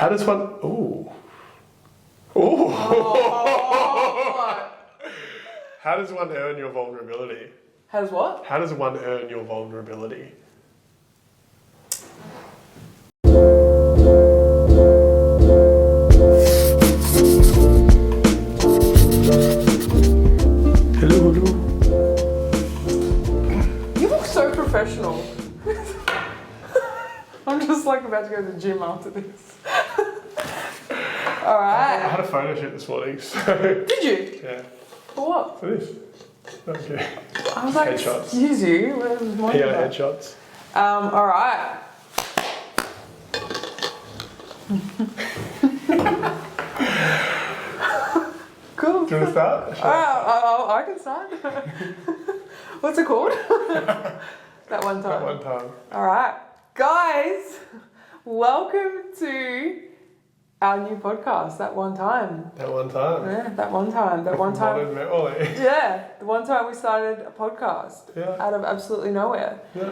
How does one... Ooh. How does one earn your vulnerability? How does what? How does one earn your vulnerability? Hello. You look so professional. I'm just like about to go to the gym after this. Alright. I had a photo shoot this morning, so... Did you? Yeah. For what? For this. Okay. I was like, Headshots. excuse you, what was mine Yeah, about? headshots. Alright. Cool. Do you want to start? I can start. What's it called? That one time. That one time. Alright. Guys, welcome to our new podcast, That One Time. That one time. Yeah, that one time. That one time. Modern Metwally. Yeah, the one time we started a podcast out of absolutely nowhere. Yeah.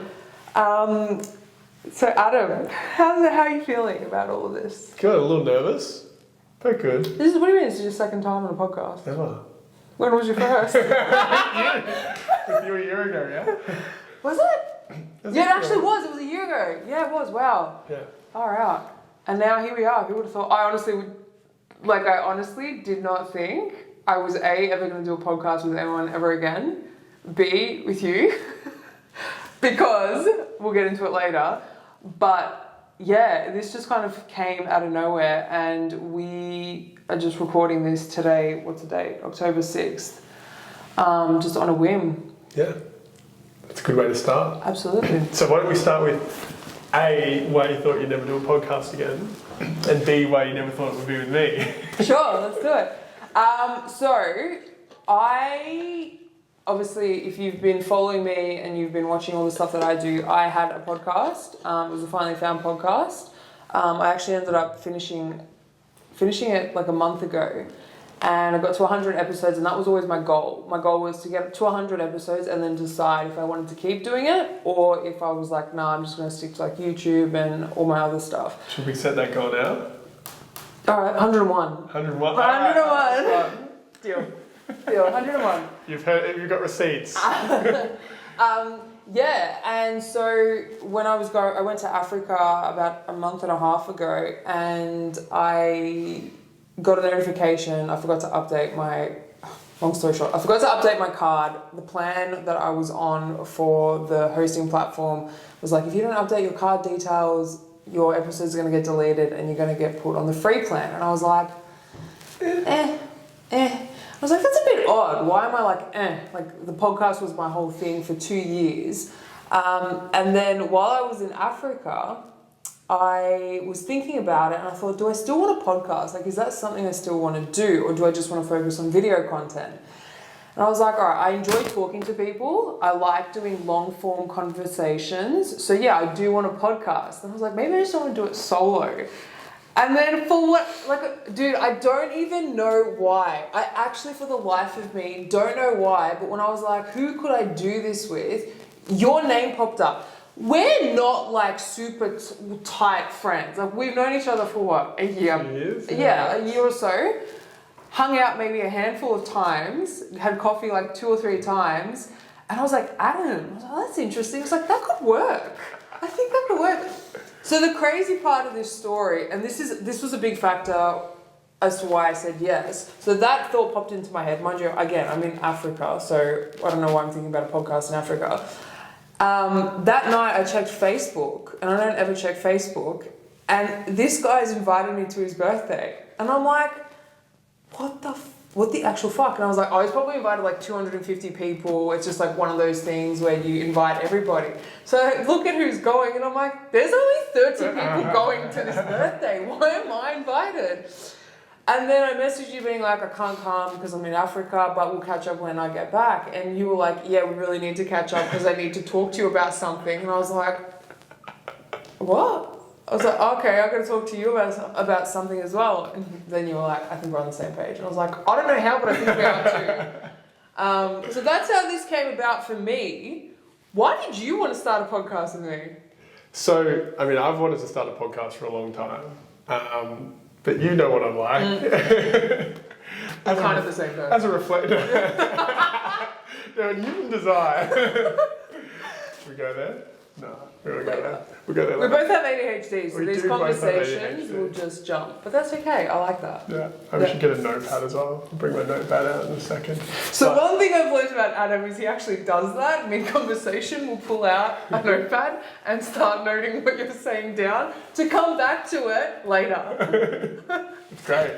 So Adam, how are you feeling about all of this? Good, a little nervous, but good. What do you mean it's your second time on a podcast? Ever. When was your first? With you a year ago, yeah? Was it? Yeah, it actually was. It was a year ago. Yeah, it was. Wow. Yeah. All right. And now here we are. Who would have thought? I honestly did not think I was A, ever going to do a podcast with anyone ever again. B, with you. Because we'll get into it later. But yeah, this just kind of came out of nowhere, and we are just recording this today. What's the date? October 6th. Just on a whim. Yeah. That's a good way to start. Absolutely. So why don't we start with A, why you thought you'd never do a podcast again, and B, why you never thought it would be with me. Sure, let's do it. So I... Obviously, if you've been following me and you've been watching all the stuff that I do, I had a podcast. It was a Finally Found podcast. I actually ended up finishing it like a month ago. And I got to 100 episodes, and that was always my goal. My goal was to get to 100 episodes and then decide if I wanted to keep doing it or if I was like, nah, I'm just going to stick to like YouTube and all my other stuff. Should we set that goal now? All right, 101. 101. 101. Deal. 101. You've got receipts. Yeah, and so when I went to Africa about a month and a half ago, and I got a notification. I forgot to update my... Long story short, I forgot to update my card. The plan that I was on for the hosting platform was like, if you don't update your card details, your episode's going to get deleted and you're going to get put on the free plan. And I was like, I was like, that's a bit odd. Why am I like, Like, the podcast was my whole thing for 2 years. And then while I was in Africa, I was thinking about it and I thought, do I still want a podcast? Like, is that something I still want to do? Or do I just want to focus on video content? And I was like, all right, I enjoy talking to people. I like doing long form conversations. So yeah, I do want a podcast. And I was like, maybe I just don't want to do it solo. And then for what, like, dude, I don't even know why. I actually, for the life of me, don't know why. But when I was like, who could I do this with? Your name popped up. We're not like super tight friends. Like, we've known each other for what, a year? Years? Yeah, a year or so. Hung out maybe a handful of times. Had coffee like 2 or 3 times. And I was like, Adam, I was like, oh, that's interesting. I was like, that could work. I think that could work. So the crazy part of this story, and this was a big factor as to why I said yes. So that thought popped into my head. Mind you, again, I'm in Africa, so I don't know why I'm thinking about a podcast in Africa. That night I checked Facebook, and I don't ever check Facebook, and this guy's invited me to his birthday. And I'm like, what the actual fuck? And I was like, oh, he's probably invited like 250 people. It's just like one of those things where you invite everybody. So look at who's going, and I'm like, there's only 30 people going to this birthday. Why am I invited? And then I messaged you being like, I can't come because I'm in Africa, but we'll catch up when I get back. And you were like, yeah, we really need to catch up because I need to talk to you about something. And I was like, what? I was like, okay, I've got to talk to you about something as well. And then you were like, I think we're on the same page. And I was like, I don't know how, but I think we are too. So that's how this came about for me. Why did you want to start a podcast with me? So, I mean, I've wanted to start a podcast for a long time. But you know what I'm like. I'm kind of the same though. As a reflector. No, human desire. Should we go there? No, we won't go there. We'll go there We later. both have ADHD, so We these do both have conversations ADHD. will just jump. But that's okay, I like that. Yeah, I should get a notepad as well. I'll bring my notepad out in a second. So one thing I've learned about Adam is he actually does that. Mid-conversation, we'll pull out a notepad and start noting what you're saying down to come back to it later. It's great.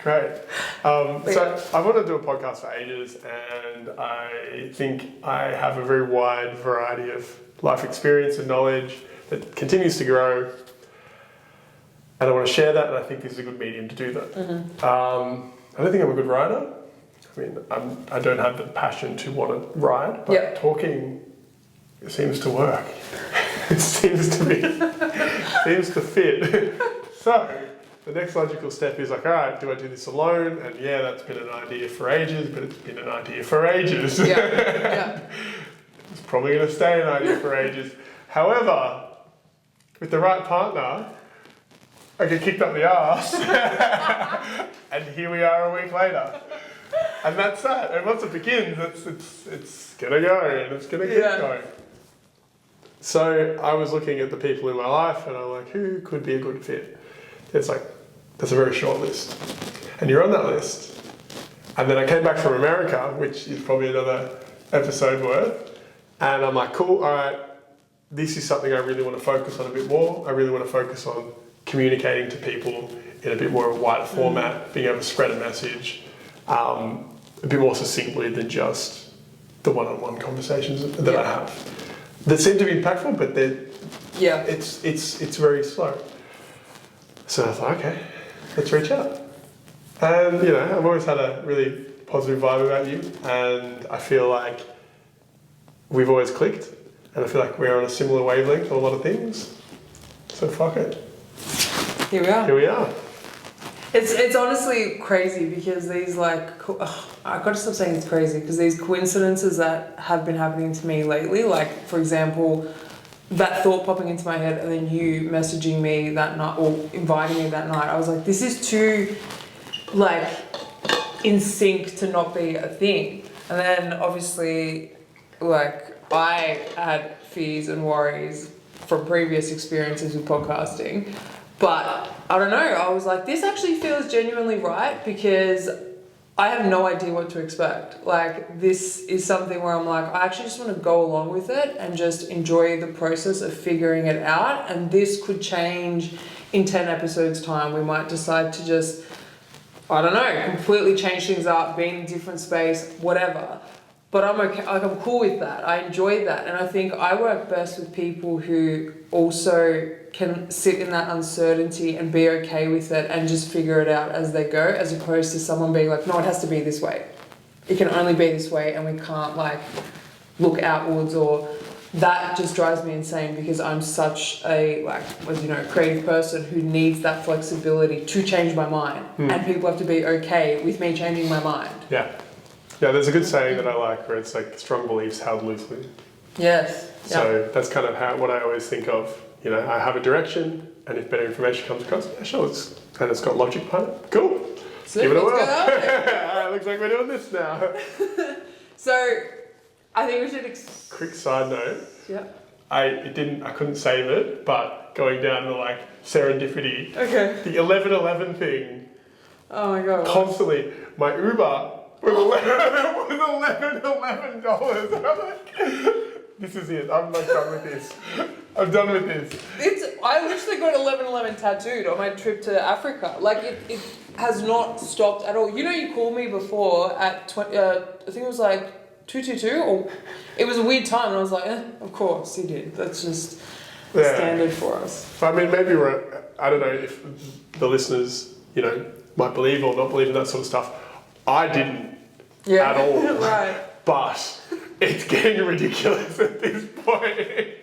Great. So I want to do a podcast for ages, and I think I have a very wide variety of life experience and knowledge that continues to grow, and I want to share that, and I think this is a good medium to do that. I don't think I'm a good writer. I mean, I don't have the passion to want to write, but talking seems to work. It seems to fit. So the next logical step is like, all right, do I do this alone? And yeah, that's been an idea for ages, but it's been an idea for ages. Yeah. It's probably going to stay an idea for ages. However, with the right partner, I get kicked up the arse. And here we are a week later. And that's that. And once it begins, it's going to go and it's going to keep going. So I was looking at the people in my life and I'm like, who could be a good fit? It's like, that's a very short list. And you're on that list. And then I came back from America, which is probably another episode worth. And I'm like, cool, all right, this is something I really want to focus on a bit more. I really want to focus on communicating to people in a bit more of a wider format, being able to spread a message a bit more succinctly than just the one-on-one conversations that I have. That seem to be impactful, but it's very slow. So I thought, okay, let's reach out. And, you know, I've always had a really positive vibe about you, and I feel like we've always clicked, and I feel like we're on a similar wavelength on a lot of things. So fuck it. Here we are. Here we are. It's honestly crazy because these I've got to stop saying it's crazy because these coincidences that have been happening to me lately, like for example, that thought popping into my head and then you messaging me that night or inviting me that night, I was like, this is too like in sync to not be a thing. And then obviously like I had fears and worries from previous experiences with podcasting, but I don't know, I was like, this actually feels genuinely right because I have no idea what to expect. Like, this is something where I'm like, I actually just want to go along with it and just enjoy the process of figuring it out. And this could change in 10 episodes time. We might decide to just, I don't know, completely change things up, be in a different space, whatever. But I'm okay, like I'm cool with that. I enjoy that. And I think I work best with people who also can sit in that uncertainty and be okay with it and just figure it out as they go, as opposed to someone being like, no, it has to be this way. It can only be this way and we can't like look outwards, or that just drives me insane because I'm such a, like, as you know, creative person who needs that flexibility to change my mind. And people have to be okay with me changing my mind. Yeah. Yeah, there's a good saying that I like where it's like strong beliefs held loosely. Yes. So that's kind of what I always think of. You know, I have a direction, and if better information comes across, yeah, sure, it's got logic behind it. Cool. So give it a whirl. Go. Alright, looks like we're doing this now. So, I think we should... Quick side note. Yeah. I couldn't save it, but going down to like serendipity. Okay. The 1111 thing. Oh my god. Constantly. My Uber was $11. I'm like, this is it. I'm like done with this. I'm done with this. I literally got 1111 tattooed on my trip to Africa. Like it has not stopped at all. You know, you called me before at I think it was like 222, or it was a weird time, and I was like, of course you did. That's just standard for us. But I mean, maybe I don't know if the listeners, you know, might believe or not believe in that sort of stuff. I didn't at all. Right. But it's getting ridiculous at this point.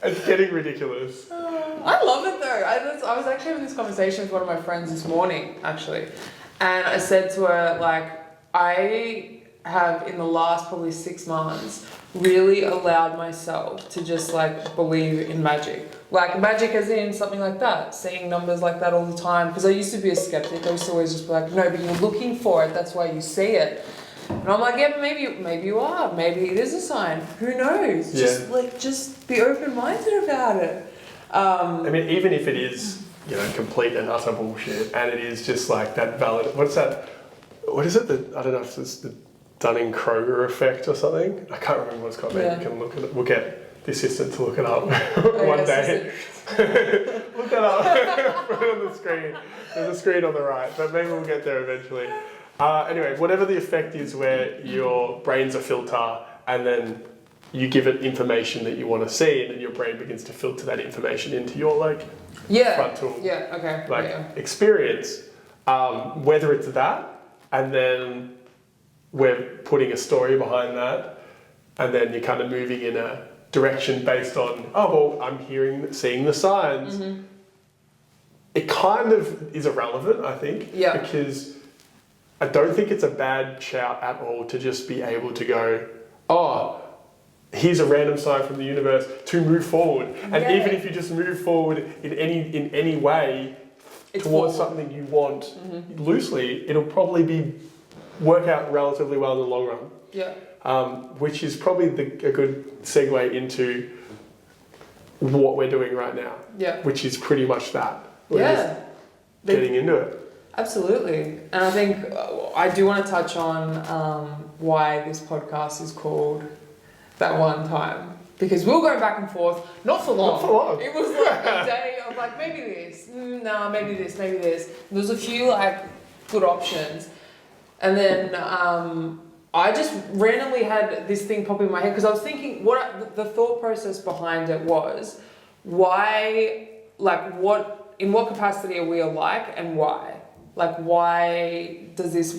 It's getting ridiculous. I love it though. I was actually having this conversation with one of my friends this morning, actually. And I said to her, like, I have in the last probably 6 months really allowed myself to just like believe in magic. Like magic as in something like that, seeing numbers like that all the time. Because I used to be a skeptic. I used to always just be like, no, but you're looking for it. That's why you see it. And I'm like, yeah, but maybe you are. Maybe it is a sign. Who knows? Yeah. Just be open-minded about it. I mean, even if it is, you know, complete and utter bullshit, and it is just like that valid. What's that? What is it? I don't know if it's the Dunning-Kruger effect or something. I can't remember what it's called. Maybe you can look at it. We'll get the assistant to look it up one day. Look that up. Put it on the screen. There's a screen on the right, but maybe we'll get there eventually. Anyway, whatever the effect is where your brain's a filter and then you give it information that you want to see and then your brain begins to filter that information into your frontal experience. Whether it's that and then we're putting a story behind that and then you're kind of moving in a direction based on, oh, well, I'm seeing the signs. Mm-hmm. It kind of is irrelevant, I think, because I don't think it's a bad shout at all to just be able to go, oh, here's a random sign from the universe to move forward. And even if you just move forward in any way towards something you want loosely, it'll probably work out relatively well in the long run. Yeah. Which is probably a good segue into what we're doing right now. Yeah. Which is pretty much that. We're just getting into it. Absolutely. And I think I do want to touch on why this podcast is called That One Time. Because we were going back and forth, not for long. It was like a day of like, maybe this, maybe this, maybe this. There was a few like good options. And then I just randomly had this thing pop in my head because I was thinking the thought process behind it was why, like in what capacity are we alike and why? Like why could this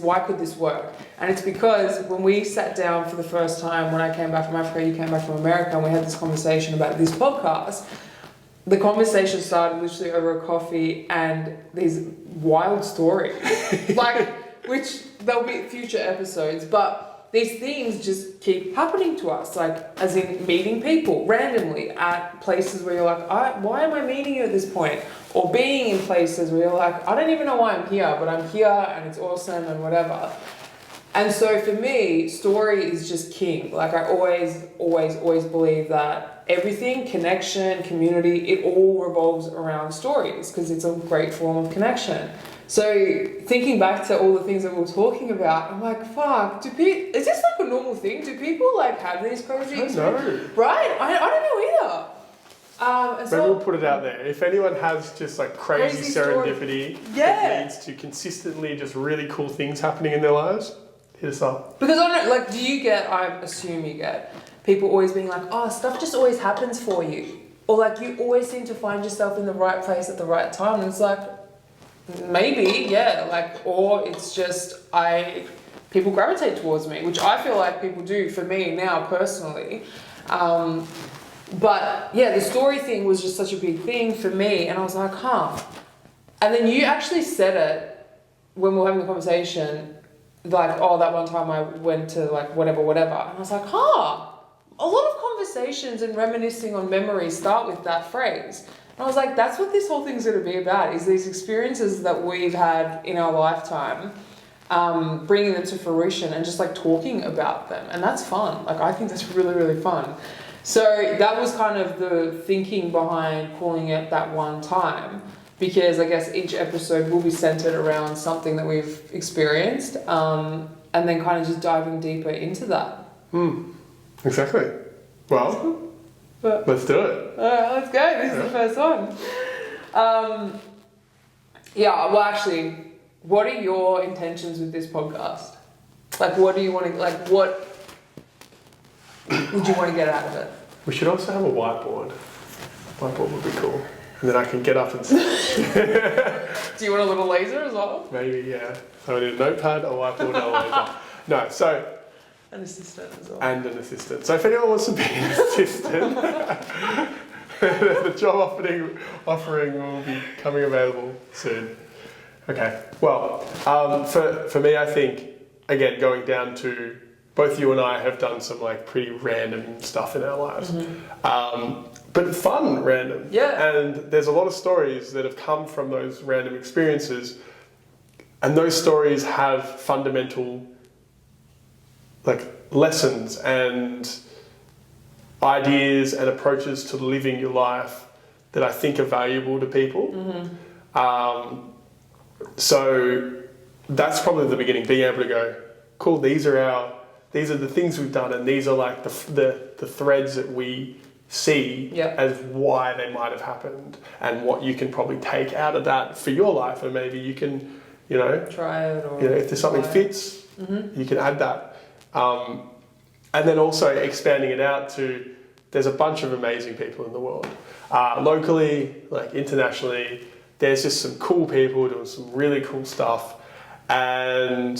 work? And it's because when we sat down for the first time, when I came back from Africa, you came back from America, and we had this conversation about this podcast, the conversation started literally over a coffee and these wild stories, which there'll be future episodes, but these things just keep happening to us, like as in meeting people randomly at places where you're like, why am I meeting you at this point? Or being in places where you're like, I don't even know why I'm here, but I'm here and it's awesome and whatever. And so for me, story is just king. Like I always believe that everything, connection, community, it all revolves around stories because it's a great form of connection. So thinking back to all the things that we were talking about, I'm like, fuck, is this like a normal thing? Do people like have these crazy experiences? Right? I don't know either. Maybe we'll put it out there. If anyone has just like crazy serendipity that leads to consistently just really cool things happening in their lives, hit us up. Because I don't know, like, I assume you get people always being like, oh, stuff just always happens for you. Or like you always seem to find yourself in the right place at the right time. And it's like, maybe, yeah, like, or it's just people gravitate towards me, which I feel like people do for me now personally. But yeah, the story thing was just such a big thing for me, and I was like, And then you actually said it when we were having the conversation, like, oh, that one time I went to like whatever, and I was like, a lot of conversations and reminiscing on memories start with that phrase. And I was like, that's what this whole thing's going to be about, is these experiences that we've had in our lifetime, bringing them to fruition and just like talking about them. And that's fun. Like, I think that's really, really fun. So that was kind of the thinking behind calling it That One Time, because I guess each episode will be centered around something that we've experienced, and then kind of just diving deeper into that. Exactly. Well, let's do it. Let's go. This is the first one. Well, actually, what are your intentions with this podcast? Like, what do you want to, like, what would you want to get out of it? We should also have a whiteboard. Whiteboard would be cool. And then I can get up and... Do you want a little laser as well? Maybe, yeah. So I need a notepad, a whiteboard, and a laser. No, so... An assistant as well. And an assistant. So if anyone wants to be an assistant, the job offering will be coming available soon. Okay. Well, for me, I think, again, going down to both you and I have done some like pretty random stuff in our lives. But fun random. Yeah. And there's a lot of stories that have come from those random experiences. And those stories have fundamental like lessons and ideas and approaches to living your life that I think are valuable to people. So that's probably the beginning, being able to go, cool, these are the things we've done, and these are like the threads that we see as why they might have happened, and what you can probably take out of that for your life, and maybe you can, try it, or if there's something fits, you can add that. And then also expanding it out to, there's a bunch of amazing people in the world. Locally, like internationally, there's just some cool people doing some really cool stuff. And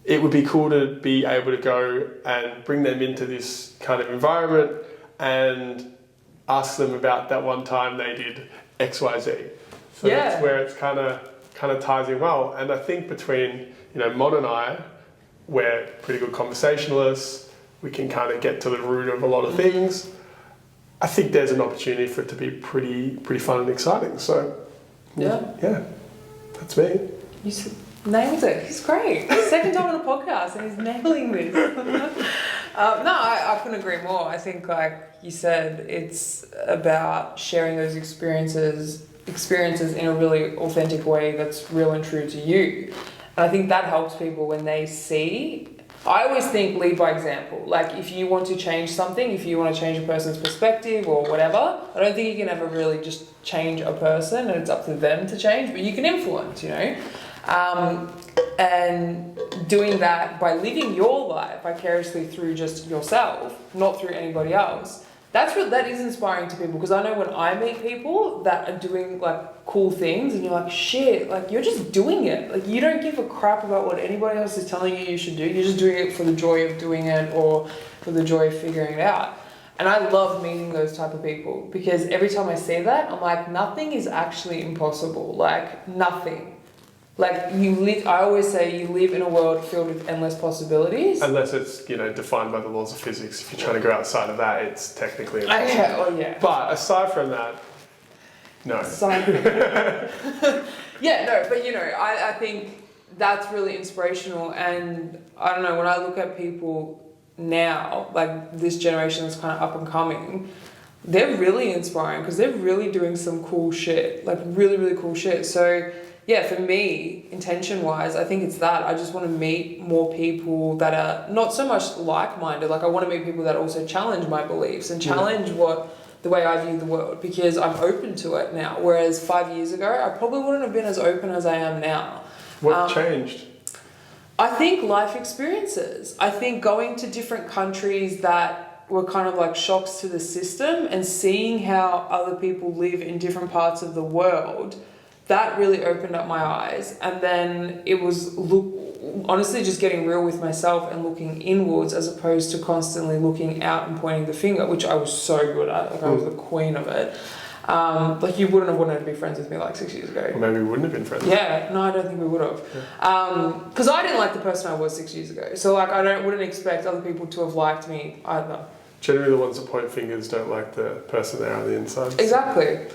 it would be cool to be able to go and bring them into this kind of environment and ask them about that one time they did X, Y, Z. So that's where it's kind of ties in well. And I think between, Mon and I, we're pretty good conversationalists. We can kind of get to the root of a lot of things. I think there's an opportunity for it to be pretty fun and exciting. So, yeah, that's me. You nailed it. He's great. Second time on a podcast and he's nailing this. I couldn't agree more. I think, like you said, it's about sharing those experiences in a really authentic way that's real and true to you. And I think that helps people when they see. I always think lead by example. Like if you want to change something, if you want to change a person's perspective or whatever, I don't think you can ever really just change a person and it's up to them to change, but you can influence, and doing that by living your life vicariously through just yourself, not through anybody else. That is inspiring to people, because I know when I meet people that are doing like cool things and you're like, shit, like you're just doing it. Like you don't give a crap about what anybody else is telling you should do. You're just doing it for the joy of doing it or for the joy of figuring it out. And I love meeting those type of people, because every time I see that, I'm like, nothing is actually impossible. Like nothing. Like I always say you live in a world filled with endless possibilities. Unless it's, defined by the laws of physics. If you're trying to go outside of that, it's technically impossible. Okay, well, yeah. But aside from that, no. I think that's really inspirational. And I don't know, when I look at people now, like this generation that's kind of up and coming, they're really inspiring because they're really doing some cool shit, like really, really cool shit. So yeah, for me, intention-wise, I think it's that. I just want to meet more people that are not so much like-minded. Like I want to meet people that also challenge my beliefs and challenge the way I view the world, because I'm open to it now. Whereas 5 years ago, I probably wouldn't have been as open as I am now. What changed? I think life experiences. I think going to different countries that were kind of like shocks to the system and seeing how other people live in different parts of the world, that really opened up my eyes. And then it was honestly just getting real with myself and looking inwards as opposed to constantly looking out and pointing the finger, which I was so good at. Like I was the queen of it. Like you wouldn't have wanted to be friends with me like 6 years ago. Or maybe we wouldn't have been friends. Yeah, no, I don't think we would have. Because I didn't like the person I was 6 years ago. So like wouldn't expect other people to have liked me either. Generally the ones that point fingers don't like the person they are on the inside. Exactly.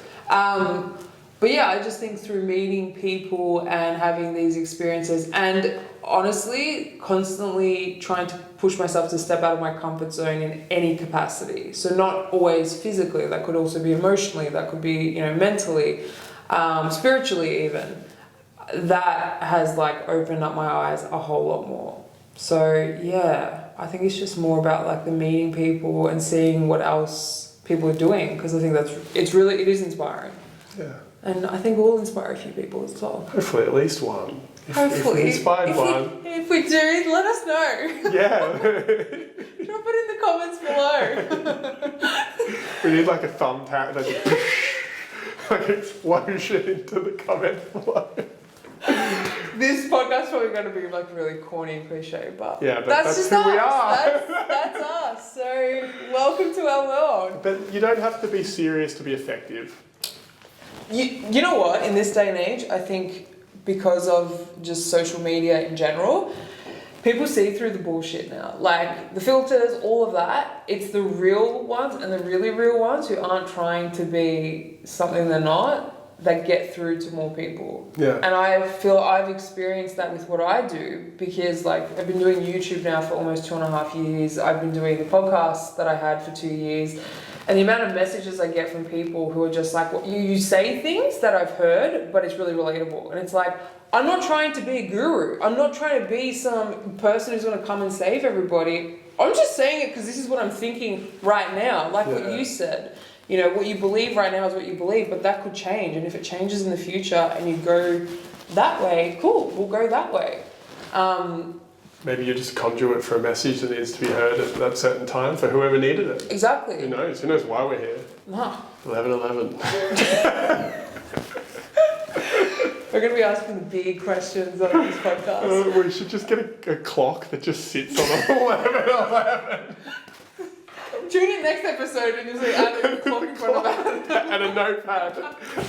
But yeah, I just think through meeting people and having these experiences and honestly constantly trying to push myself to step out of my comfort zone in any capacity. So not always physically, that could also be emotionally, that could be, mentally, spiritually even. That has like opened up my eyes a whole lot more. So yeah, I think it's just more about like the meeting people and seeing what else people are doing, because I think it is inspiring. Yeah. And I think we'll inspire a few people as well. Hopefully at least one. Hopefully. If we inspired one. If we do, let us know. Yeah. Drop it in the comments below. We need like a thumbtack, like explosion into the comment below. This podcast's probably going to be like really corny and cliche, but that's just who us. we are. That's us. So welcome to our world. But you don't have to be serious to be effective. You know what? In this day and age, I think because of just social media in general, People see through the bullshit now. Like, the filters, all of that, it's the real ones and the really real ones who aren't trying to be something they're not that get through to more people. Yeah. And I feel I've experienced that with what I do because, like, I've been doing YouTube now for almost 2.5 years. I've been doing the podcast that I had for 2 years. And the amount of messages I get from people who are just like, well, you say things that I've heard, but it's really relatable. And it's like, I'm not trying to be a guru. I'm not trying to be some person who's going to come and save everybody. I'm just saying it because this is what I'm thinking right now. Like what you said. You know, what you believe right now is what you believe, but that could change. And if it changes in the future and you go that way, cool, we'll go that way. Maybe you're just a conduit for a message that needs to be heard at that certain time for whoever needed it. Exactly. Who knows? Who knows why we're here? No. 11:11. We're going to be asking the big questions on this podcast. We should just get a clock that just sits on 11:11. Tune in next episode and you'll see Adam clock in front of Adam. And a notepad and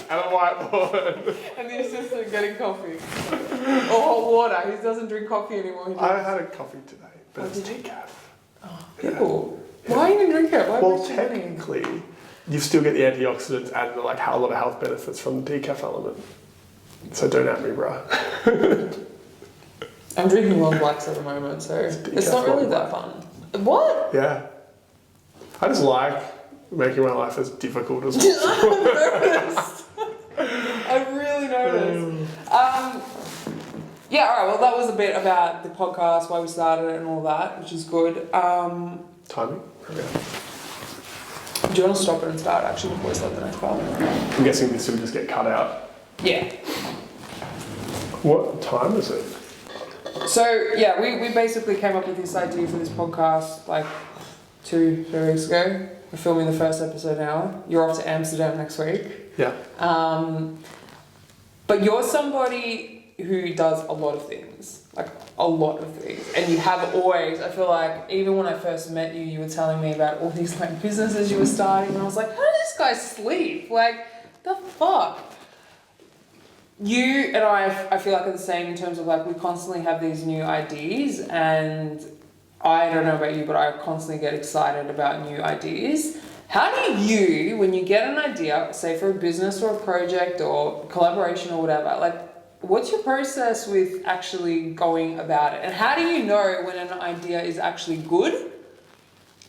a whiteboard. And the assistant getting coffee. Or hot water. He doesn't drink coffee anymore. I had a coffee today, but it's did you? decaf. Oh, people. Why even drink it? Why Well, waste your money? technically, you still get the antioxidants and like a lot of health benefits from the decaf element. So don't at me, bruh. I'm drinking long blacks at the moment, so it's not really that fun. What? Yeah. I just like making my life as difficult as possible. I've noticed. I've really noticed. Yeah, alright, well that was a bit about the podcast, why we started it and all that, which is good. Timing? Yeah. Do you want to stop it and start actually before we start the next part? I'm guessing this will just get cut out. Yeah. What time is it? So, yeah, we basically came up with this idea for this podcast like 2-3 weeks ago. We're filming the first episode now. You're off to Amsterdam next week. Yeah. But you're somebody who does a lot of things. Like, a lot of things. And you have always, I feel like, even when I first met you, you were telling me about all these like businesses you were starting. And I was like, how does this guy sleep? Like, the fuck? You and I feel like are the same in terms of like we constantly have these new ideas, and I don't know about you, but I constantly get excited about new ideas. How do you, when you get an idea, say for a business or a project or collaboration or whatever, like what's your process with actually going about it? And how do you know when an idea is actually good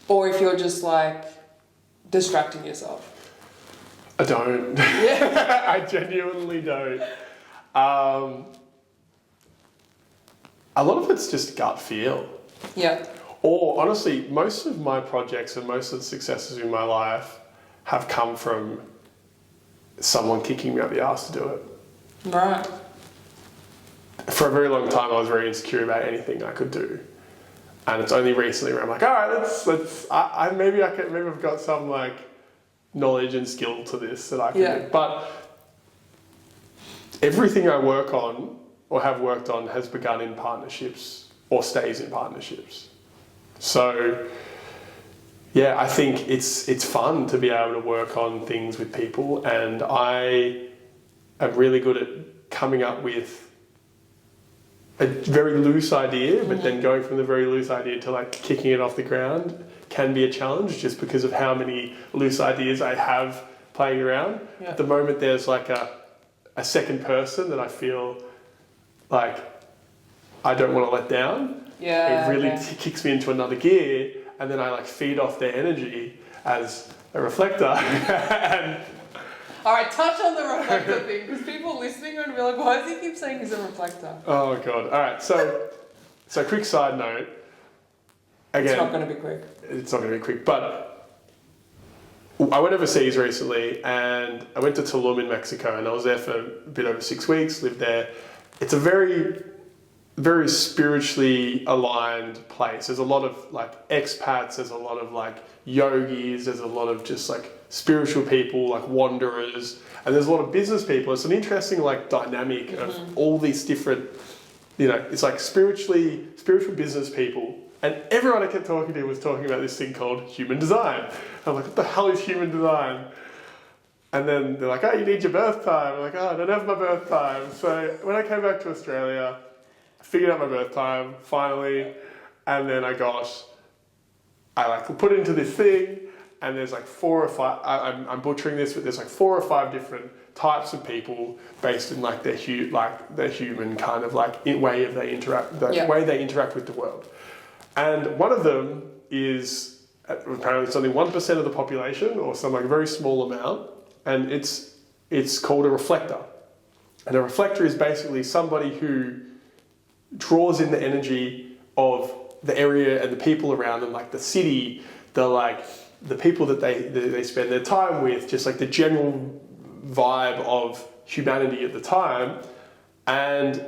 or if you're just like distracting yourself? I don't. Yeah. I genuinely don't. A lot of it's just gut feel. Yeah. Or honestly, most of my projects and most of the successes in my life have come from someone kicking me up the arse to do it. Right. For a very long time, I was very insecure about anything I could do. And it's only recently where I'm like, all right, maybe I've got some like knowledge and skill to this that I can do. But everything I work on or have worked on has begun in partnerships or stays in partnerships. So yeah, I think it's fun to be able to work on things with people, and I am really good at coming up with a very loose idea, but then going from the very loose idea to like kicking it off the ground can be a challenge just because of how many loose ideas I have playing around. Yeah. At the moment there's like a second person that I feel like I don't want to let down. Yeah. It really kicks me into another gear, and then I like feed off their energy as a reflector. And all right, touch on the reflector thing, because people listening are going to be like, why does he keep saying he's a reflector? oh god! All right, so quick side note. Again, It's not going to be quick. It's not going to be quick, but I went overseas recently, and I went to Tulum in Mexico, and I was there for a bit over 6 weeks. Lived there. It's a very, very spiritually aligned place. There's a lot of like expats. There's a lot of like yogis. There's a lot of just like spiritual people, like wanderers, and there's a lot of business people. It's an interesting like dynamic of all these different, it's like spiritual business people. And everyone I kept talking to was talking about this thing called human design. I'm like, what the hell is human design? And then they're like, oh, you need your birth time. I'm like, oh, I don't have my birth time. So when I came back to Australia, I figured out my birth time finally, and then I put it into this thing, and there's like 4 or 5. I'm butchering this, but there's like 4 or 5 different types of people based in like their human kind of like way they interact with the world. And one of them is apparently it's only 1% of the population, or some like very small amount, and it's called a reflector. And a reflector is basically somebody who draws in the energy of the area and the people around them, like the city, the people that they spend their time with, just like the general vibe of humanity at the time, and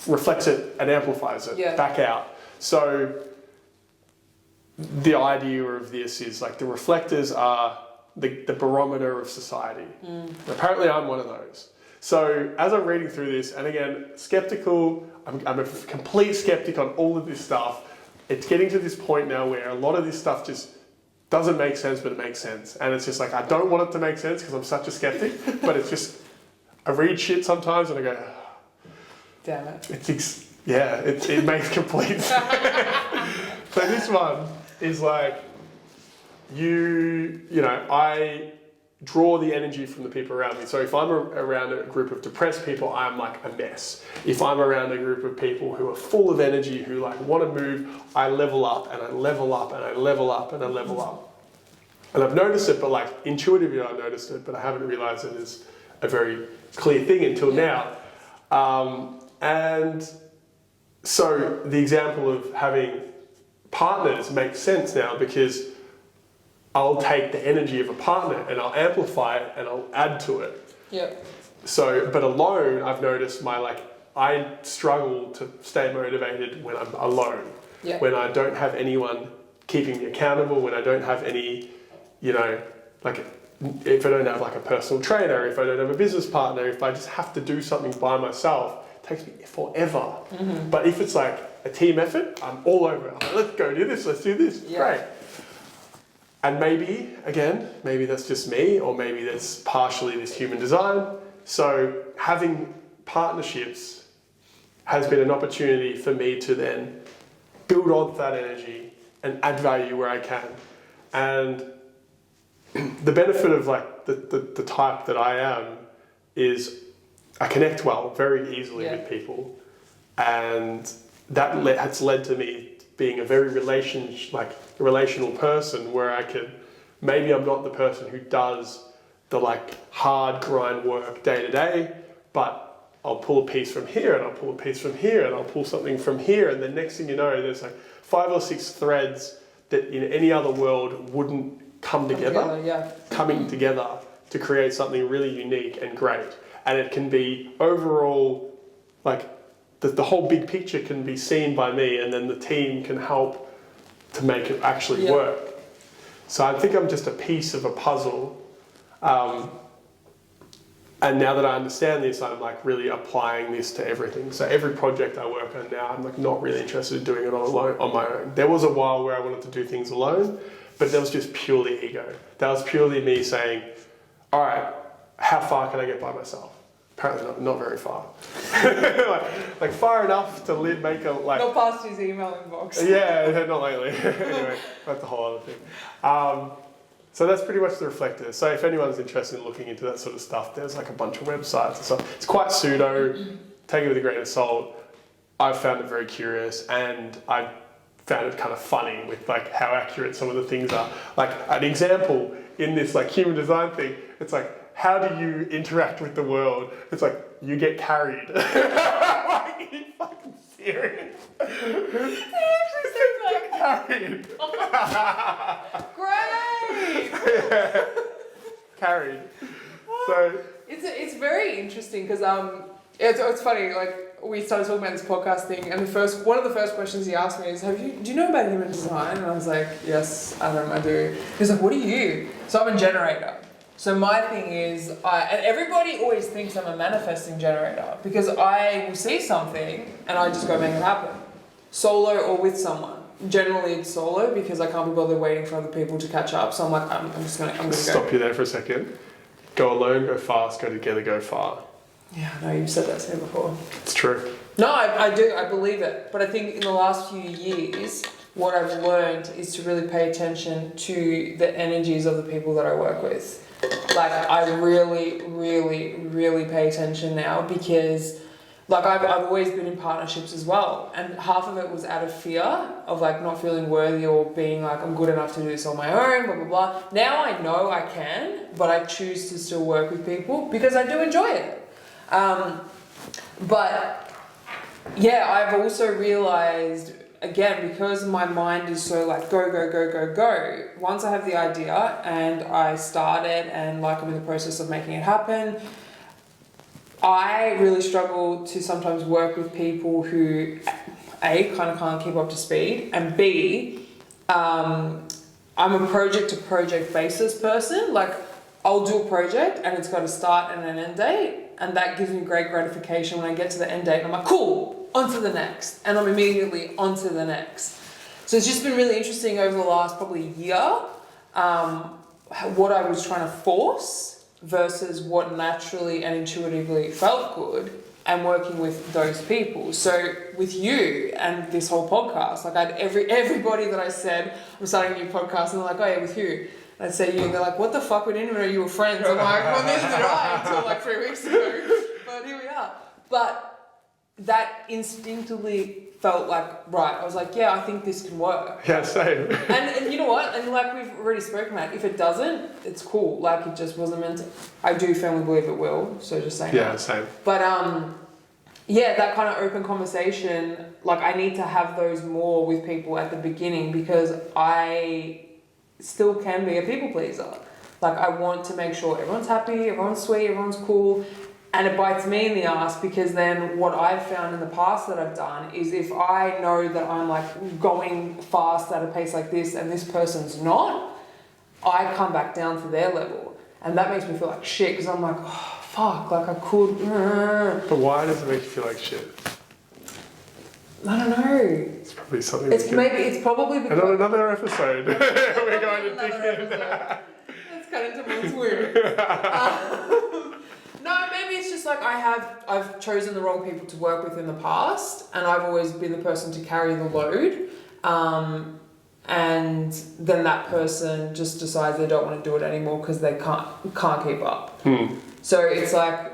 reflects it and amplifies it back out. So the idea of this is like the reflectors are the barometer of society. Apparently I'm one of those. So as I'm reading through this, and again, skeptical, I'm a complete skeptic on all of this stuff. It's getting to this point now where a lot of this stuff just doesn't make sense, but it makes sense. And it's just like, I don't want it to make sense because I'm such a skeptic, but it's just, I read shit sometimes and I go, damn it. It makes complete sense. So this one is like, I draw the energy from the people around me. So if I'm around a group of depressed people, I'm like a mess. If I'm around a group of people who are full of energy, who like want to move, I level up and I level up and I level up and I level up. And I've noticed it, but like intuitively I noticed it, but I haven't realized it is a very clear thing until now. And so the example of having partners makes sense now, because I'll take the energy of a partner and I'll amplify it and I'll add to it. Yep. So, but alone, I've noticed I struggle to stay motivated when I'm alone. Yep. When I don't have anyone keeping me accountable, when I don't have any, if I don't have like a personal trainer, if I don't have a business partner, if I just have to do something by myself, it takes me forever. Mm-hmm. But if it's like a team effort, I'm all over it. I'm like, let's go do this, let's do this. Yeah. Great. And maybe that's just me, or maybe that's partially this human design. So having partnerships has been an opportunity for me to then build on that energy and add value where I can. And the benefit of like the type that I am is I connect very easily with people. And that has led to me being a very relational person, where maybe I'm not the person who does the like hard grind work day to day, but I'll pull a piece from here and I'll pull a piece from here and I'll pull something from here, and the next thing you know, there's like 5 or 6 threads that in any other world wouldn't coming together to create something really unique and great. And it can be overall like the whole big picture can be seen by me, and then the team can help to make it actually work. So I think I'm just a piece of a puzzle. And now that I understand this, I'm like really applying this to everything. So every project I work on now, I'm like not really interested in doing it on my own. There was a while where I wanted to do things alone, but that was just purely ego. That was purely me saying, all right, how far can I get by myself? Apparently not very far. like far enough to make a like. Not past his email inbox. Yeah, not lately. Anyway, that's the whole other thing. So that's pretty much the reflector. So if anyone's interested in looking into that sort of stuff, there's like a bunch of websites and stuff. It's quite pseudo. Take it with a grain of salt. I've found it very curious, and I found it kind of funny with like how accurate some of the things are. Like an example in this like human design thing, it's like, how do you interact with the world? It's like, you get carried. Like, are you fucking serious? He actually said that. Carried. Great! Yeah. Carried. So it's very interesting because it's funny, like we started talking about this podcast thing, and one of the first questions he asked me is, do you know about human design? And I was like, yes, Adam, I do. He's like, what are you? So I'm a generator. So my thing is, and everybody always thinks I'm a manifesting generator, because I will see something and I just go make it happen. Solo or with someone. Generally it's solo, because I can't be bothered waiting for other people to catch up. So I'm like, I'm gonna go. Stop you there for a second. Go alone, go fast, go together, go far. Yeah, I know you've said that to me before. It's true. No, I do. I believe it. But I think in the last few years, what I've learned is to really pay attention to the energies of the people that I work with. Like, I really, really, really pay attention now because, like, I've always been in partnerships as well. And half of it was out of fear of, like, not feeling worthy or being like, I'm good enough to do this on my own, blah, blah, blah. Now I know I can, but I choose to still work with people because I do enjoy it. But yeah, I've also realized, again, because my mind is so like go, go, go, go, go, once I have the idea and I start it and like I'm in the process of making it happen, I really struggle to sometimes work with people who A, kind of can't keep up to speed, and B, I'm a project to project basis person. Like, I'll do a project and it's got a start and an end date, and that gives me great gratification when I get to the end date and I'm like, cool, on to the next, and I'm immediately on to the next. So it's just been really interesting over the last probably year, what I was trying to force versus what naturally and intuitively felt good, and working with those people. So with you and this whole podcast, like, I had everybody that I said I'm starting a new podcast, and they're like, oh yeah, with you. And I'd say you, and they're like, what the fuck, we didn't even know you were friends. I'm like, well, neither did I until like 3 weeks ago. But here we are. But that instinctively felt like, right, I was like, yeah, I think this can work. Yeah, same. And you know what? And like we've already spoken about, if it doesn't, it's cool. Like, it just wasn't meant to. I do firmly believe it will, so just saying Yeah, that. same. But yeah, that kind of open conversation, like, I need to have those more with people at the beginning because I still can be a people pleaser. Like, I want to make sure everyone's happy, everyone's sweet, everyone's cool. And it bites me in the ass because then what I've found in the past that I've done is if I know that I'm like going fast at a pace like this and this person's not, I come back down to their level. And that makes me feel like shit because I'm like, oh, fuck, like I could. But why does it make you feel like shit? I don't know. It's probably something It's probably because. And on another episode, we're going to dig in. Let's cut into Mon's wound. No, maybe it's just like I've chosen the wrong people to work with in the past, and I've always been the person to carry the load. And then that person just decides they don't want to do it anymore because they can't keep up. So it's like,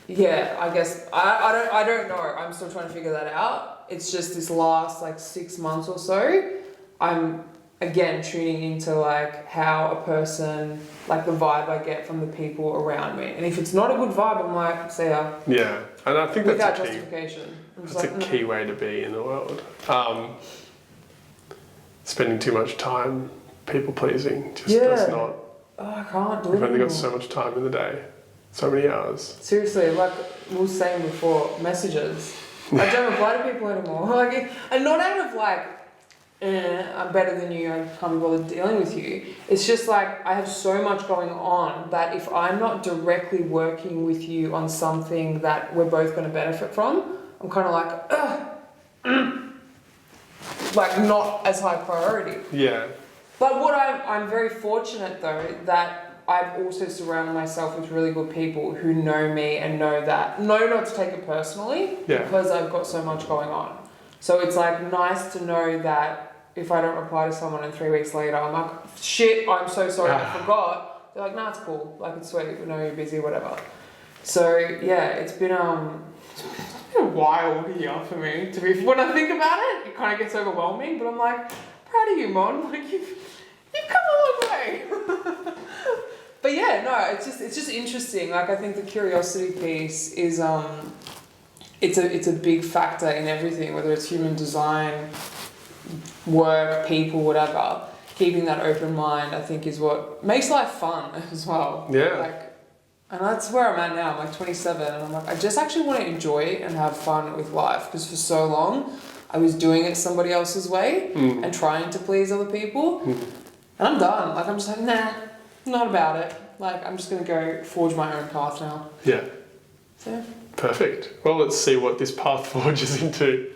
yeah, I guess I don't know. I'm still trying to figure that out. It's just this last like 6 months or so, I'm again tuning into like how a person, like the vibe I get from the people around me. And if it's not a good vibe, I'm like, see ya. Yeah, and I think Without that's a key. justification. That's like, a key way to be in the world. Spending too much time people pleasing just does not. Oh, I can't do it. We've only got anymore. so much time in the day, so many hours. Seriously, like we were saying before, messages. I don't reply to people anymore. Like, and not out of like, I'm better than you, I can't be bothered dealing with you. It's just like I have so much going on that if I'm not directly working with you on something that we're both going to benefit from, I'm kind of like, like not as high priority. Yeah. But what I'm very fortunate though that I've also surrounded myself with really good people who know me and know not to take it personally because I've got so much going on. So it's like nice to know that if I don't reply to someone and 3 weeks later I'm like, shit, I'm so sorry, I forgot. They're like, nah, it's cool, like it's sweet, we know you're busy, whatever. So yeah, it's been a wild year for me. When I think about it, it kind of gets overwhelming, but I'm like, proud of you, Mon. Like you've come a long way. But yeah, no, it's just interesting. Like I think the curiosity piece is it's a big factor in everything, whether it's human design, work, people, whatever. Keeping that open mind, I think, is what makes life fun as well. Yeah. Like, and that's where I'm at now. I'm like 27, and I'm like, I just actually want to enjoy and have fun with life because for so long I was doing it somebody else's way and trying to please other people, and I'm done. Like I'm just like, nah, not about it. Like I'm just gonna go forge my own path now. Yeah. So. Perfect. Well, let's see what this path forges into.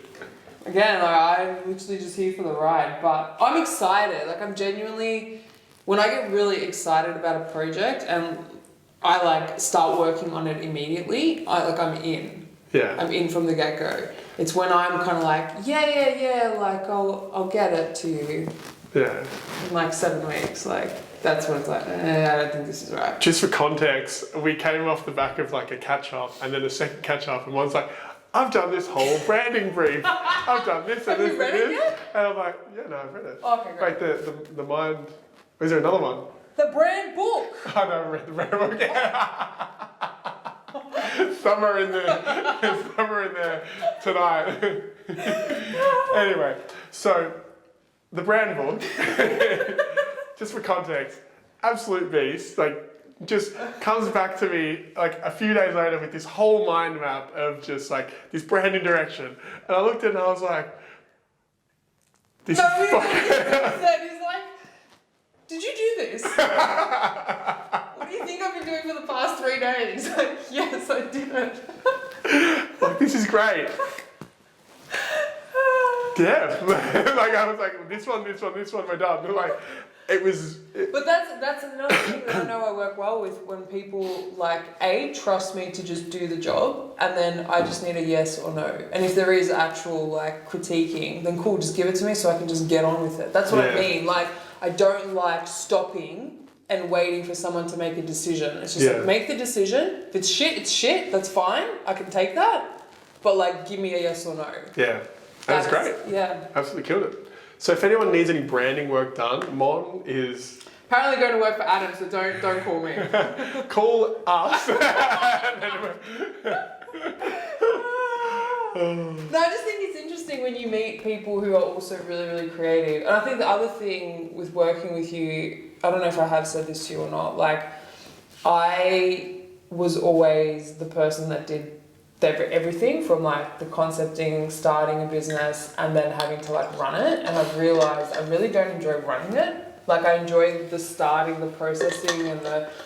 Again, like I'm literally just here for the ride, but I'm excited. Like I'm genuinely, when I get really excited about a project, and I like start working on it immediately. I'm in. Yeah. I'm in from the get go. It's when I'm kind of like, yeah, like I'll get it to you Yeah. in like 7 weeks. Like that's when it's like, I don't think this is right. Just for context, we came off the back of like a catch up and then a second catch up, and one's like, I've done this whole branding brief. I've done this and Have this you read and it this. yet? And I'm like, yeah, no, I've read it. Oh, okay, great. Like the mind. Is there another one? The brand book. I know, I read the brand book. Somewhere in there tonight. Anyway, so the brand book, just for context, absolute beast. Like, just comes back to me like a few days later with this whole mind map of just like this branding direction. And I looked at it and I was like, this is fucking... He's like, did you do this? What do you think I've been doing for the past 3 days? Like, yes, I did it. Like, this is great. Yeah. Like, I was like, this one, we're done. Like, it was... But that's another thing that I know I work well with, when people like trust me to just do the job, and then I just need a yes or no. And if there is actual like critiquing, then cool, just give it to me so I can just get on with it. That's what I mean. Like, I don't like stopping and waiting for someone to make a decision. It's just like, make the decision. If it's shit, it's shit. That's fine. I can take that. But like, give me a yes or no. Yeah. That's great. Yeah. Absolutely killed it. So if anyone needs any branding work done, Mon is... Apparently going to work for Adam, so don't call me. Call us. No, I just think it's interesting when you meet people who are also really, really creative. And I think the other thing with working with you, I don't know if I have said this to you or not, like, I was always the person that did everything from like the concepting, starting a business, and then having to like run it. And I've realized I really don't enjoy running it. Like, I enjoy the starting, the processing, and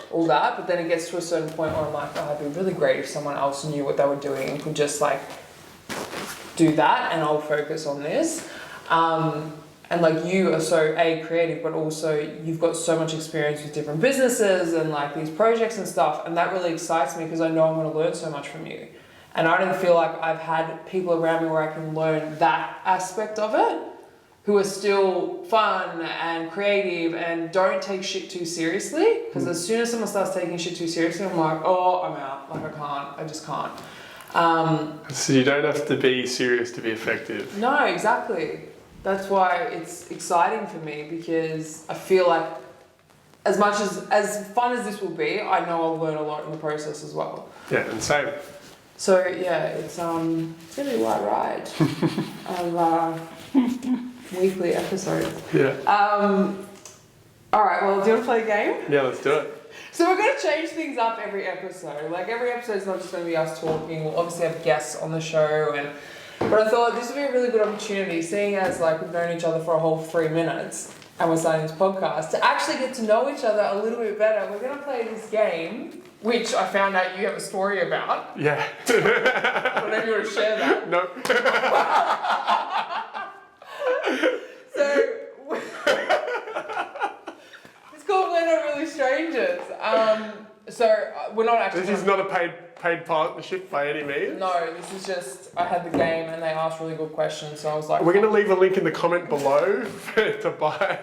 all that, but then it gets to a certain point where I'm like, oh, it'd be really great if someone else knew what they were doing and could just like do that, and I'll focus on this. And like, you are so creative, but also you've got so much experience with different businesses and like these projects and stuff, and that really excites me because I know I'm going to learn so much from you. And I don't feel like I've had people around me where I can learn that aspect of it, who are still fun and creative and don't take shit too seriously. Because as soon as someone starts taking shit too seriously, I'm like, oh, I'm out. Like, I just can't. So you don't have to be serious to be effective. No, exactly. That's why it's exciting for me, because I feel like as much as fun as this will be, I know I'll learn a lot in the process as well. Yeah, and same. So yeah, it's gonna be a wild ride of weekly episodes. Yeah. All right. Well, do you want to play a game? Yeah, let's do it. So we're gonna change things up every episode. Like, every episode's not just gonna be us talking. We'll obviously have guests on the show, but I thought this would be a really good opportunity, seeing as like we've known each other for a whole 3 minutes and we're starting this podcast, to actually get to know each other a little bit better. We're gonna play this game, which I found out you have a story about. Yeah. Whatever you want to share that. No. So it's called We're Not Really Strangers. We're not actually. This is not a paid partnership by any means. No, this is just, I had the game and they asked really good questions, so I was like, We're going to leave a link in the comment below to buy